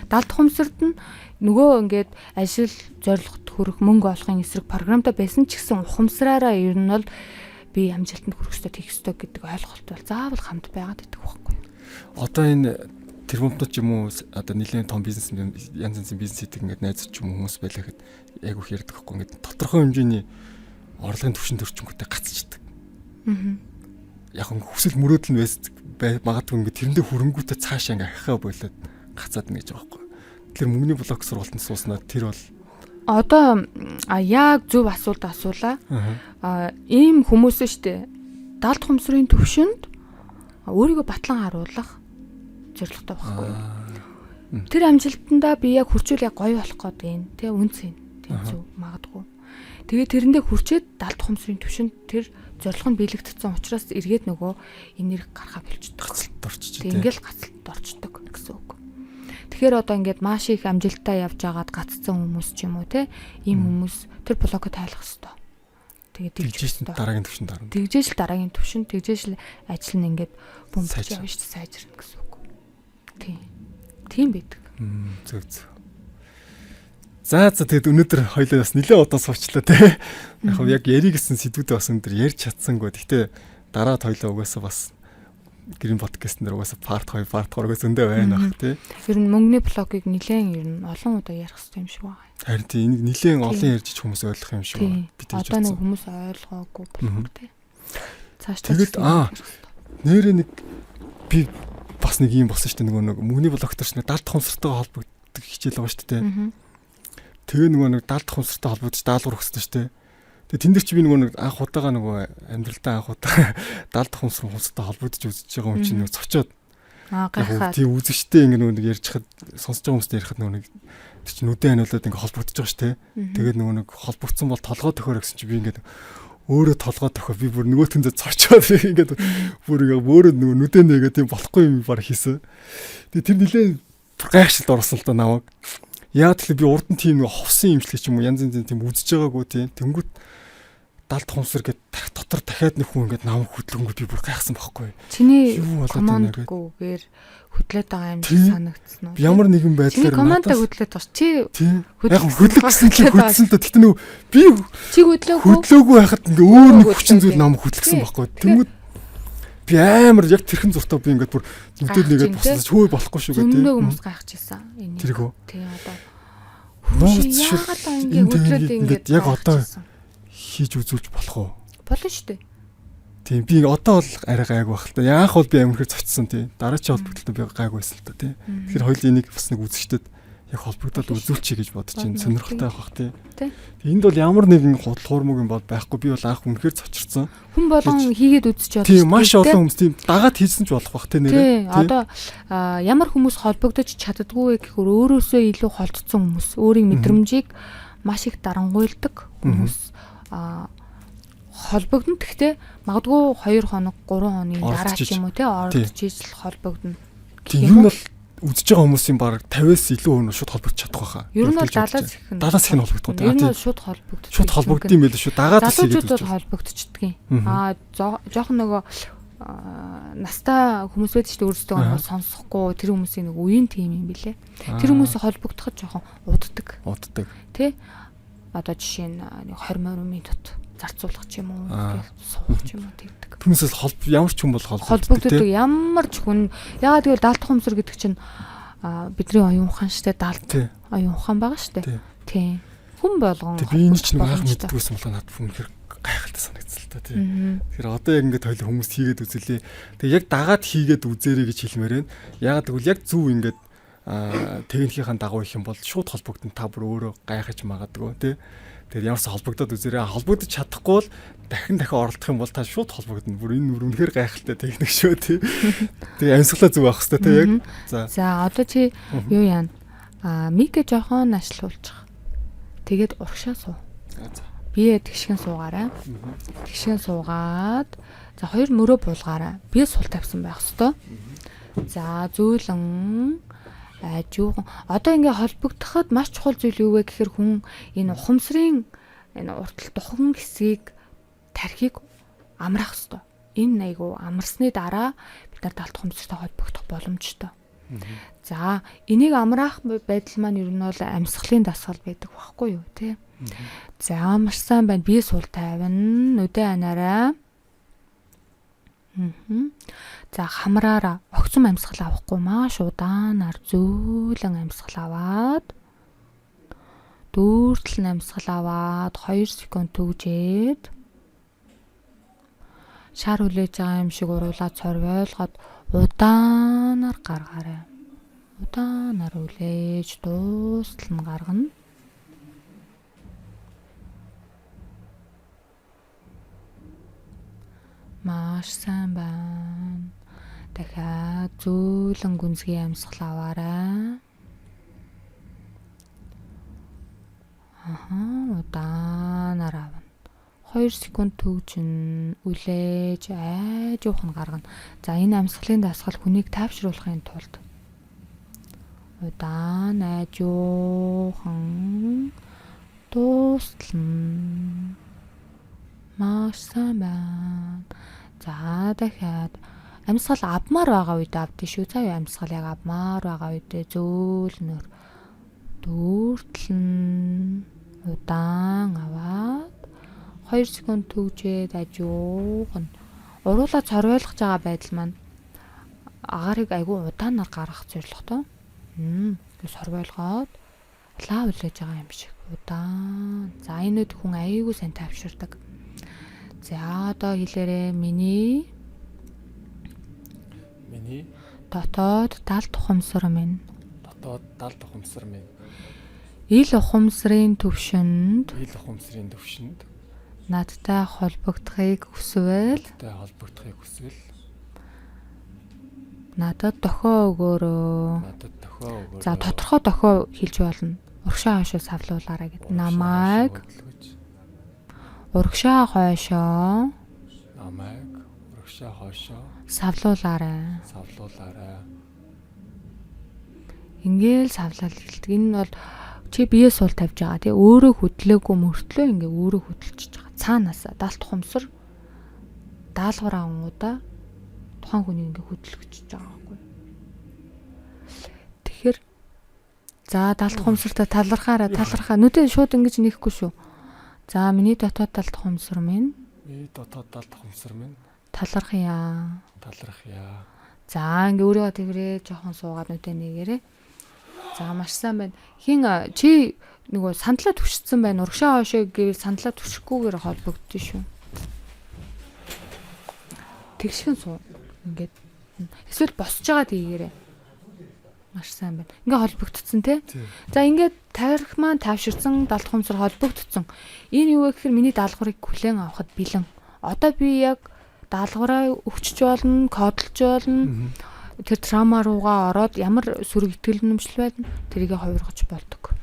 Даалт ухамсарт нь нөгөө ингээд ажил зорилгот хүрэх мөнгө олохын эсрэг програмтай байсан ч гэсэн ухамсараараа ер нь бол би амжилтанд хүрэх ёстой, тэгэх ёстой гэдэг ойлголт бол заавал хамт байгаад идэх байхгүй юу? Одоо энэ тэрбумтууд ч юм уу одоо нэлээд том бизнес янз янзын бизнес хийдэг ингээд найз ч юм уу хүмүүс байлаа гэхэд яг их ярьдаг байхгүй ингээд тодорхой хэмжээний орлогын түвшинд өрчөнгөтэй гацчихдаг. Яг хүсэл мөрөөдөл нь магадгүй ингээд тэрэндээ хөрөнгөтэй цаашаа ингээд ахихаа болоод гацаад нэг гэж байгаа байхгүй. Тэр мөнгөний блок сургалтанд сууснаа тэр бол одоо яг зөв асуулт асуулаа. Ийм хүмүүс штэ даалт ухамсарын төвшөнд өөрийгөө батлан харуулах зорилготой байхгүй юу? Тэр амжилтандаа би яг хүрчүүл яг гоё болох гээд байна. Тэ үнцэн. Тэнцүү магадгүй. Тэгээ тэрэндээ хүрчээд далд хумсрын түвшинд тэр зорилго нь биелэгдсэн учраас эргээд нөгөө энерги гарахаа болчдөг. Гацалт орчиж тийм. Ингээл гацалт орчдөг гэсэн үг. Тэгэхээр одоо ингээд маш их амжилтаа явж агаад гацсан хүмүүс ч юм уу те ийм хүмүүс тэр блокод тайлах хэвээр. Тэгээд тэгжээш дараагийн төвшөнд дарна. Тэгжээш л дараагийн төвшөнд тэгжээш л ажил нь ингээд бөмбөж явна шүү дээ сайжирна гэсэн үг. Тийм байдаг. Зөв. За тэгэд өнөөдөр хоёлаа бас нэлээд удаа суучлаа те. Яг ярих гэсэн сэдвүүдээ бас өнөөдөр ярьж чадсангүй. Гэхдээ дараад хоёлаа угаасаа бас гэрийн подкастн дээр угаасаа part 2, part 3-гоо зөндөө байна бах тий. Ер нь мөнгөний блогыг нэлээд олон удаа ярих хэрэгтэй юм шиг байна. Харин тий энийг нэлээд олон ярьж хүмүүс ойлгох юм шиг байна. Би тэгж одоо нэг хүмүүс ойлгоогүй блог тий. Цааш тэгээд нэрээ нэг би бас нэг юм болсон шүү дээ нөгөө мөнгөний блогторч нэг далд хумсартайгаа холбогддог хичээл байгаа шүү дээ. Тэгээ нөгөө нэг далд хумсартай холбогдож даалгавар өгсөн шүү дээ. Тэгээ тэн дээр чи би нөгөө нэг анх удаага нөгөө амьдралдаа анх удаа далд хумсартай холбогдож үзэж байгаа юм чинь нөгөө цочоод гайхаад тийм үзэгчтэй ингэ нөгөө нэг ярьж хад сонсож байгаа хүмүүст ярихад нөгөө нэг тэр чи нүдэн ханиулаад ингэ холбогдож байгаа шүү дээ. Тэгээд нөгөө нэг холбогдсон бол толгой төхөөрэй гэсэн чи би ингэ өөрөө толгой төхөө би бүр нөгөөтгөндөө цочоод ингэ бүр өөрөө нөгөө нүдэн нэгээ тийм болохгүй юм баг хийсэн. Тэгээ тэр нилээн гайхшилд орсон л да намайг. Яа тэгэхээр би урд нь тийм нэг ховсон имжлэг ч юм уу янз янзын тийм үзэж байгаагүй тийм тэнгүүт далд хумсар гэд дотор дахиад нэг хүн ингээд намайг хөдлөнгөө би бүр гайхсан байхгүй. Чиний командгүйгээр хөдлөөд байгаа юм шиг санагдсан уу? Ямар нэгэн байдлаар командаа хөдлөөд бас чи яг хөдлөх гэсэн чи хөдсөн л да. Гэтэ нөгөө би чи хөдлөөгүй байхад ингээ өөр нэг хүчин зүйл намайг хөдлөсөн байхгүй. Тэнгүүд би амар яг тэрхэн зуртаа би ингээд бүр нүдэд нэгээд босож хөөе болохгүй шүү гэдэг. Зөндөө хүмүүс гайхажсэн. Тэргөө. Тийм одоо. Яагаад ингээ хөдлөөд ингээд яг одоо хийж үзүүлж болох уу? Болно шүү дээ. Тийм би одоо бол арай гайгүй байх л та. Яах бол би амирхэр цочсон тийм. Дараачийн холбогдлоо би гайгүй байсан л та тийм. Тэгэхээр хоёул энийг бас нэг үзэгчдэд яг холбогдоод үзүүлчихье гэж бодож байна. Сонирхолтой байх бах тийм. Энд бол ямар нэгэн худал хуурмаг юм бол байхгүй. Би бол анх үнэхээр цочирсан. Хүн болгон хийгээд үзэж байна. Тийм маш олон хүмүүс тийм дагаад хийсэн ч болох бах тийм нэрээ. Тийм одоо ямар хүмүүс холбогдож чаддгүй вэ гэхээр өөрөөсөө илүү холдсон хүмүүс. Өөрийн мэдрэмжийг маш их дарангуйлдаг хүмүүс холбогдно. Гэхдээ магадгүй 2 хоног 3 хоногийн дараа ч юм уу те орж ижил холбогдно. Тийм энэ бол үзэж байгаа хүмүүсийн баг 50-аас илүү хүн шууд холбогдож чадах байхаа. Ер нь бол 70-аас их нь холбогдох. Ер нь бол шууд холбогдож. Шууд холбогдсон юм байл шүү. Дагаад залуучууд бол холбогдчихдгийг. Жохон нөгөө настаа хүмүүс байдаг шүү дээ өөрсдөө нөгөө сонсохгүй тэр хүмүүсийн нэг үеийн тим юм билэ. Тэр хүмүүсээ холбогдоход жохон уддаг. Тэ? Одоо жишээ нь 20 минут зарцуулах ч юм уу суух ч юм уу тэгдэг. Түүнээс ямар ч хүн бол холбогддог ямар ч хүн яагаад гэвэл далд хумсар гэдэг чинь бидний оюун ухаан штэ далд оюун ухаан байгаа штэ. Тийм. Хүн болгон би энэ ч нэг анх мэддэггүйсэн болохоо надад үнэхээр гайхалтай санагдсан л та тийм. Тэгэхээр одоо яг ингээд хоёул хүмүүс хийгээд үзүүлээ. Тэгээ яг дагаад хийгээд үзээрэй гэж хэлмээр байна. Яагаад гэвэл яг зөв ингээд техникийн дагуу их юм бол шууд холбогдсон та бүр өөрөө гайхаж магадгүй тий. Тэгээд ямарс холбогдоод үзээрэй. Холбогдож чадахгүй бол дахин оролдох юм бол та шууд холбогдно. Бүр энэ үнэхээр гайхалтай техник шүү тий. Тэгээ амьсгалаа зүг авах хэрэгтэй тий яг. За одоо чи юу яана? Микэ жоохон нашлуулчих. Тэгээд урагшаа суу. Бие тэгшгэн суугаарай. Тэгшгэн суугаад за 2 мөрөө буулгаарай. Бие сул тавьсан байх ёстой. За зөөлөн ажуухан одоо ингээ холбогдоход маш чухал зүйл юу вэ гэхээр хүн энэ ухамсарын энэ уртл духан хэсгийг тархийг амраах ёстой. Энэ айгу амарсны дараа бид нар далд ухамсартай холбогдох боломжтой. За энийг амраах байдал маань ер нь бол амьсгалын дасгал байдаг байхгүй юу те. За маш сайн байна. Бие сул тавина. Нүдэн анаарай. За хамраараа огцом амьсгал авахгүй маш удаанаар зөөлөн амьсгал аваад дүүртэл амьсгал аваад 2 секунд төгжээд шар хүлээж байгаа юм шиг уруулаад цорвойлгоод удаанаар гаргаарай. Удаанаар хүлээж дуустал нь гаргана. Маш сайн байна. Дахиад зөөлөн гүнзгий амьсгал аваарай. 2 секунд төгжин үлээж айжуухан гаргана. За энэ амьсгалын дасгал хүнийг тайвшруулахын тулд удаан айжуухан дуустал маш сайн байна. За дахиад амьсгал авмаар байгаа үед авдээ шүү. За юу амьсгал яг авмаар байгаа үедээ зөөлнөр дүүртлэн удаан аваад 2 секунд төгжээд ажуугна. Уруулаа цорвойлгож байгаа байдал маань агаарыг айгүй удаанаар гаргах зорилготой. Сорвойлгоод лав үлээж байгаа юм шиг удаан. За энэ үед хүн айгүй сайн тайвширдаг. За одоо хэлээрээ миний дотоод дал тухамсар минь. Дотоод дал тухамсар минь. Ил ухамсарын төвшөнд надтай холбогдохыг хүсвэл надад дохио өгөөрөө. За тодорхой дохио хэлж болно. Урагшаа хойшоо савлуулаарай гэд. Намайг урагшаа хойшоо савлуулаарай. Ингээл савлал хэлдэг. Энэ бол чи бие суул тавьж байгаа тий өөрөө хөдлөөгүй мөртлөө ингээ өөрөө хөдөлчихөж байгаа. Цаанаас даалт хумсар даалгавар ангуудаа тухайн хүний ингээ хөдөлгөж байгаа байхгүй. Тэгэхээр за даалт хумсартаа талархаа нүдээ шууд ингэж нэхгүй шүү. За миний дотоод даалт хумсар минь. Талархъя. За ингээ өөрийгөө тэрээ жоохон суугаад нүдээ нэгээрээ. За маш сайн байна. Хин чи нөгөө сандлаа түшсэн байна. Урагшаа хойшоо гэвэл сандлаа түшихгүйгээр холбогдсон шүү. Тэгшхэн суу. Ингээд эсвэл босч байгаа тийгээрээ. Маш сайн байна. Ингээ холбогдсон тий. За ингээд тарих маань тавширсан далд хумсар холбогдсон. Энэ юу вэ гэхээр миний даалгаврыг хүлээн авахд бэлэн. Одоо би яг даалгавраа өгчөж болно, кодлж болно. Тэр трама руугаа ороод ямар сүрэг итгэл үнэмшил байна тэрийг хувиргаж болдог.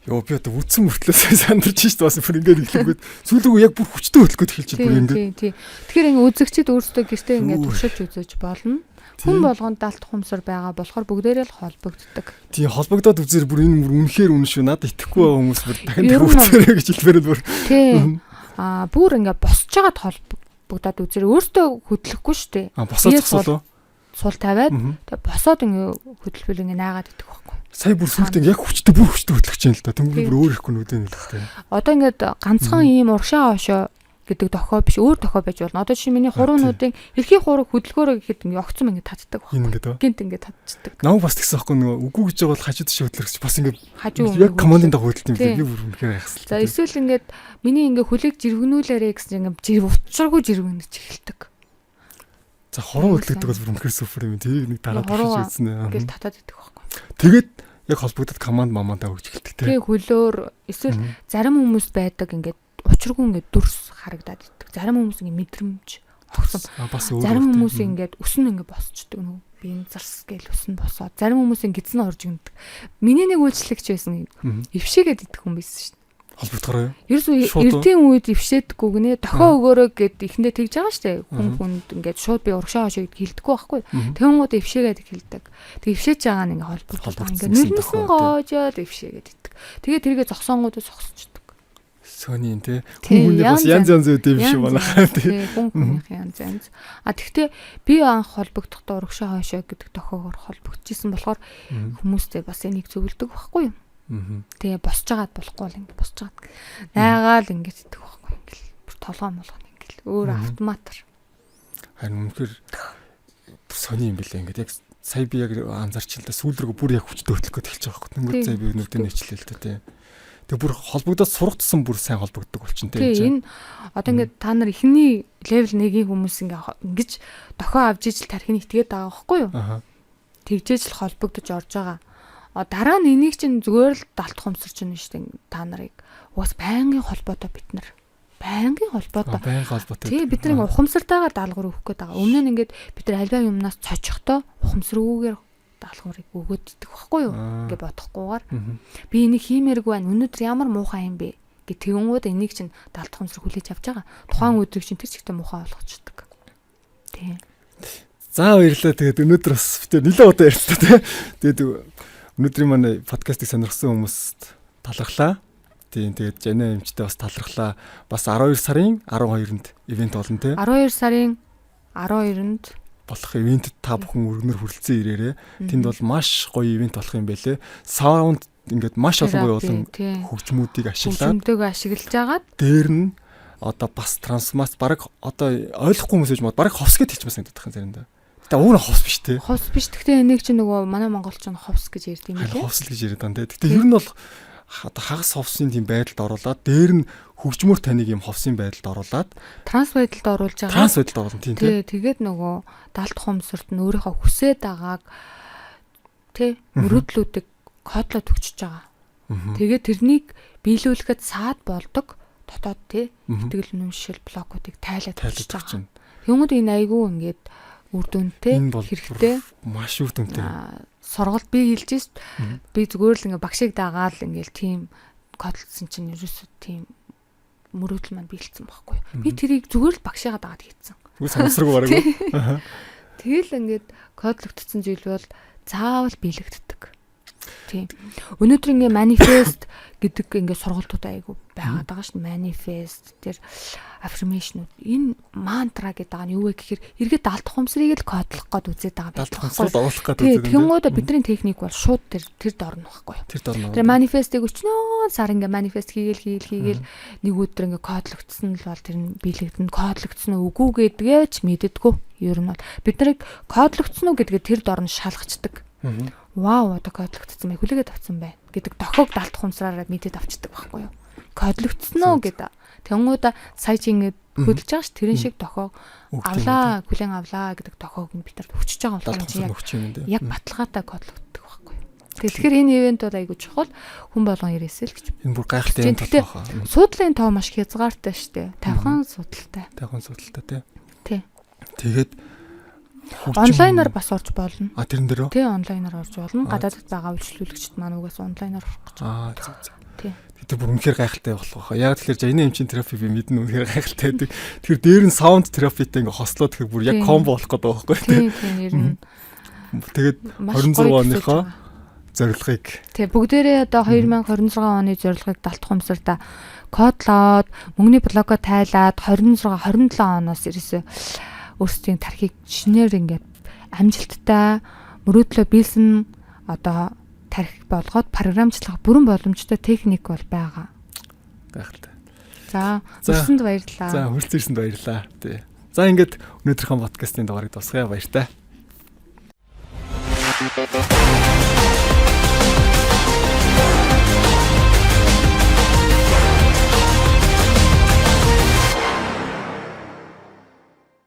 Йоо би одоо үтсэн мөртлөөс сандарч шít бас бүр ингээд хэлэнгүүт сүүлгүй яг бүр хүчтэй хөдөлгөөд хэлж бүр ингээд. Тий. Тэгэхээр ингээд үзэгчид өөрсдөө гэртээ ингээд туршилж үзэж болно. Хүн болгонд далд хумсар байгаа болохоор бүгдээрээ л холбогддог. Тий холбогдоод үзэр бүр энэ бүр үнэхээр үнэн шүү. Надад итгэхгүй байгаа хүмүүс бүр дахин төвчээрэй гэж хэлмээр бүр. Тий. Бүр ингээд босч байгаад холбогдоод үзэр өөртөө хөдлөхгүй шүү дээ. Босоод зогсоолоо. Сул тавиад тэгээ босоод ингээ хөдөлбөл ингээ наагаад идэх байхгүй. Сая бүр сүлд ингээ яг хүчтэй хөдлөж чинь л да. Тэнгэр бүр өөр ихгүй нүдэн хэлдэг. Одоо ингээд ганцхан ийм урагшаа хойшоо гэдэг дохио биш өөр дохио байж болно. Одоо чинь миний хуруунуудын эрхий хураг хөдөлгөөрөө гэхэд ингээ огцом ингээ татдаг байхгүй. Гинт ингээ татчихдаг. Намайг бас тэгсэн байхгүй нөгөө үгүй гэж байгаа бол хажууд шиг хөдлөхч бас ингээ яг командын дагуу хөдөлт юм би бүр үнэхээр хайхсал. За эсвэл ингээд миний ингээ хөлийг жиргэнүүлээрэ гэсэн ингээ учиргүй жиргэнэж эхэлдэг. За хорон хөдлөгдөг бол үнэхээр супер юм. Тэрийг нэг дараа тавьчих үзсэн ээ. Ингээл татаад идэх байхгүй. Тэгээд яг холбогдод команд мамандаа өгч эхэлдэг те. Тэгээ хөлөөр эсвэл зарим хүмүүс байдаг ингээд учиргүй ингээд дүрс харагдаад иддэг. Зарим хүмүүс ингээд мэдрэмж огсон. Зарим хүмүүс ингээд өснө ингээд босчдөг нөгөө биеийн зарс гээл өснө босоод. Зарим хүмүүсийн гидсэн орж игндэг. Миний нэг үйлчлэгч байсан ившээгээд идэх хүн байсан шүү дээ. Холбогдохороо. Ерөөсөө эрдийн үед ившээдэггүй гинэ дохио өгөөрөө гэд ихэндээ тэгж байгаа штэ. Хүнд ингээд шууд би урагшаа хойшоо хэлдэггүй байхгүй. Тэнгууд ившээгээд хэлдэг. Тэг ившээж байгаа нь ингээд холбогдох. Ингээд нүднэсэн гоожоод ившээгээд иддэг. Тэгээ тэргээ зогсоонгуудаа зогсчихдаг. Сонин те. Хүмүүний бас янз янз үт юм шиг байна. Тий, хүн янз янз. Тэгтээ би анх холбогдохдоо урагшаа хойшоо гэдэг дохиогоор холбогдчихсэн болохоор хүмүүстэй бас энийг зөвлөдөг байхгүй юу? Тэгээ босч байгаад болохгүй л ингэ босч байгаад найгаал ингэж идэх байхгүй ингээл бүр толгоо молгоно ингээл өөр автоматар. Харин үнэхээр сони юм билээ ингээд яг сая би яг анзаарчлаа сүүл рүү бүр яг хүчтэй хөдлөх гэж хэлж байгаа байхгүй. Тэнгүүд сая би нүдэн нэчлээ л дээ. Тэгээ бүр холбогдоод сургацсан бүр сайн холбогддог болчихно тийм. Тэгээ энэ одоо ингээд та нар эхний левел 1-ийн хүмүүс ингэж дохио авч ижил тархины итгээд байгаа байхгүй юу? Тэгжээж л холбогдож орж байгаа. Дараа нь энийг чинь зүгээр л далд хумсарч байна шүү дээ та нарыг. Уус байнгын холбоотой бид нар. Байнгын холбоотой. Тий бид нар ингээ ухамсартайгаар даалгавар өгөх гээд байгаа. Өмнө нь ингээд бид нар альва юмнаас цочихдоо ухамсаргүйгээр даалгаврыг өгөөд идэх байхгүй юу? Ингээ бодохгүйгээр. Би энийг хиймээргүй байна. Өнөөдөр ямар муухай юм бэ Тэгвэл энийг чинь даалт ухамсар хүлээж авч байгаа. Тухайн өдрийг чинь тэр чигтээ муухай болгочдөг. Тийм. За баярлалаа. Тэгээд өнөөдөр бас битээ нэлээд удаа ярьсан тий. Тэгээд өнөөдрийн манай подкастыг сонирхсан хүмүүст талархлаа. Тийм тэгээд Жанаа эмчтэй бас талархлаа. Бас 12 сарын 12-нд ивент болно тий. 12 сарын 12-нд болох ивентэд та бүхэн өргөнөр хүрэлцэн ирээрээ. Тэнд бол маш гоё ивент болох юм байлээ. Саунд ингээд маш олон гоё олон хөгжмүүдийг ашиглаад ашиглаж агаад дээр нь одоо бас трансформац баг одоо ойлгохгүй хүмүүс байж баг ховс гэж хэлчихсэн санагдах юм заримдаа. Гэтэ уг нь ховс биш те. Ховс биш. Тэгтээ энийг чинь нөгөө манай монголч нь ховс гэж ярьд юм лээ. Ховс л гэж яриад байна те. Гэтэ ер нь бол хагас ховсын тийм байдалд оруулаад дээр нь хөгжмөр таныг юм ховсын байдалд оруулаад транс байдалд оруулж байгаа. Транс байдалд оруулна тийм те. Тэгээд нөгөө даалт ухамсарт нь өөрийнхөө хүсээд байгааг тэ мөрөөдлүүдийг кодлоод өгчөж байгаа. Тэгээд тэрнийг биелүүлэхэд саад болдог дотоод тий итгэл үнэмшил блокуудыг тайлаад өгч байгаа. Тэнгүүд энэ айгүй ингээд үр дүнтэй хэрэгтэй маш үр дүнтэй. Сургалт би хэлжээс би зүгээр л ингээд багшиг дагаал ингээд тийм кодлсон чинь ерөөсөө тийм мөрөөдөл маань биелсэн байхгүй. Би тэрийг зүгээр л багшигаа дагаад хийцэн. Үгүй санасраг бараг. Тэгэл ингээд кодлогдсон зүйл бол заавал биелэгддэг. Тийм. Өнөөдөр ингээ манифест гэдэг ингээ сургалтууд айгу байгаад байгаа шүү дээ. Манифест тэр аффирмейшнууд энэ мантра гэдэг байгаа нь юу вэ гэхээр эргээд даалт ухамсарыг л кодлох гээд үзээд байгаа. Даалт ухамсарыг оруулах гээд үзээд. Тэгэнгүүт бидний техник бол шууд тэр дорно байхгүй юу? Тэр дорно. Тэр манифестыг өчнөө сар ингээ манифест хийгээл нэг өдөр ингээ кодлогдсон л бол тэр нь биелэгдэн кодлогдсон уу үгүй гэдгээ ч мэддэггүй. Ер нь бол бид нарыг кодлогдсон уу гэдгээ тэр дорно шалгацдаг. Вау, одоо кодлогдсон бай, хүлээгээд авсан бай гэдэг дохог даалт ухамсараараа мэдээд авчдаг байхгүй юу? Кодлогдсон уу гэдэг. Тэнгуудаа сая чи ингээд хөдөлж байгаа ш тэрэн шиг дохог авлаа, хүлээн авлаа гэдэг дохог нь бид нар өчөж байгаа болохоор яг баталгаатай кодлогддог байхгүй юу? Тэгэхээр энэ ивент бол айгүй чухал хүн болгон ирээсэй л гэж. Энэ бүр гайхалтай юм байна. Суудлын тоо маш хязгаартай штэ. 50 суудалтай. 50 суудалтай тий. Тэгээд онлайнаар бас орж болно. Тэрэн дээр үү? Тий, онлайнаар орж болно. Гадаадд байгаа үйлчлүүлэгчид маань угаас онлайнаар орох гэж байна. Тий. Тэр бүр үнэхээр гайхалтай болох байх. Яг тэгэхээр Жанаа эмчийн терапи би мэднэ үнэхээр гайхалтай байдаг. Тэр дээр нь саунд терапитэй ингээ хослоо тэгэхээр бүр яг комбо болох гэдэг байхгүй тий. Тий, ер нь. Тэгээд 26 оныхоо зорилгыг. Тий, бүгдээрээ одоо 2026 оны зорилгыг даалт ухамсартаа кодлоод мөнгөний блокоо тайлаад 27 оноос ерөөсөө өөрсдийн тархийг шинээр ингээд амжилттай мөрөөдлөө биелсэн одоо тархи болгоод програмчлах бүрэн боломжтой техник бол байгаа. Гайхалтай. За, хүрсэнд баярлалаа. За, хүрсэнд баярлалаа. Тий. За, ингээд өнөөдрийнхөө подкастын дугаарыг дуусгая баяртай.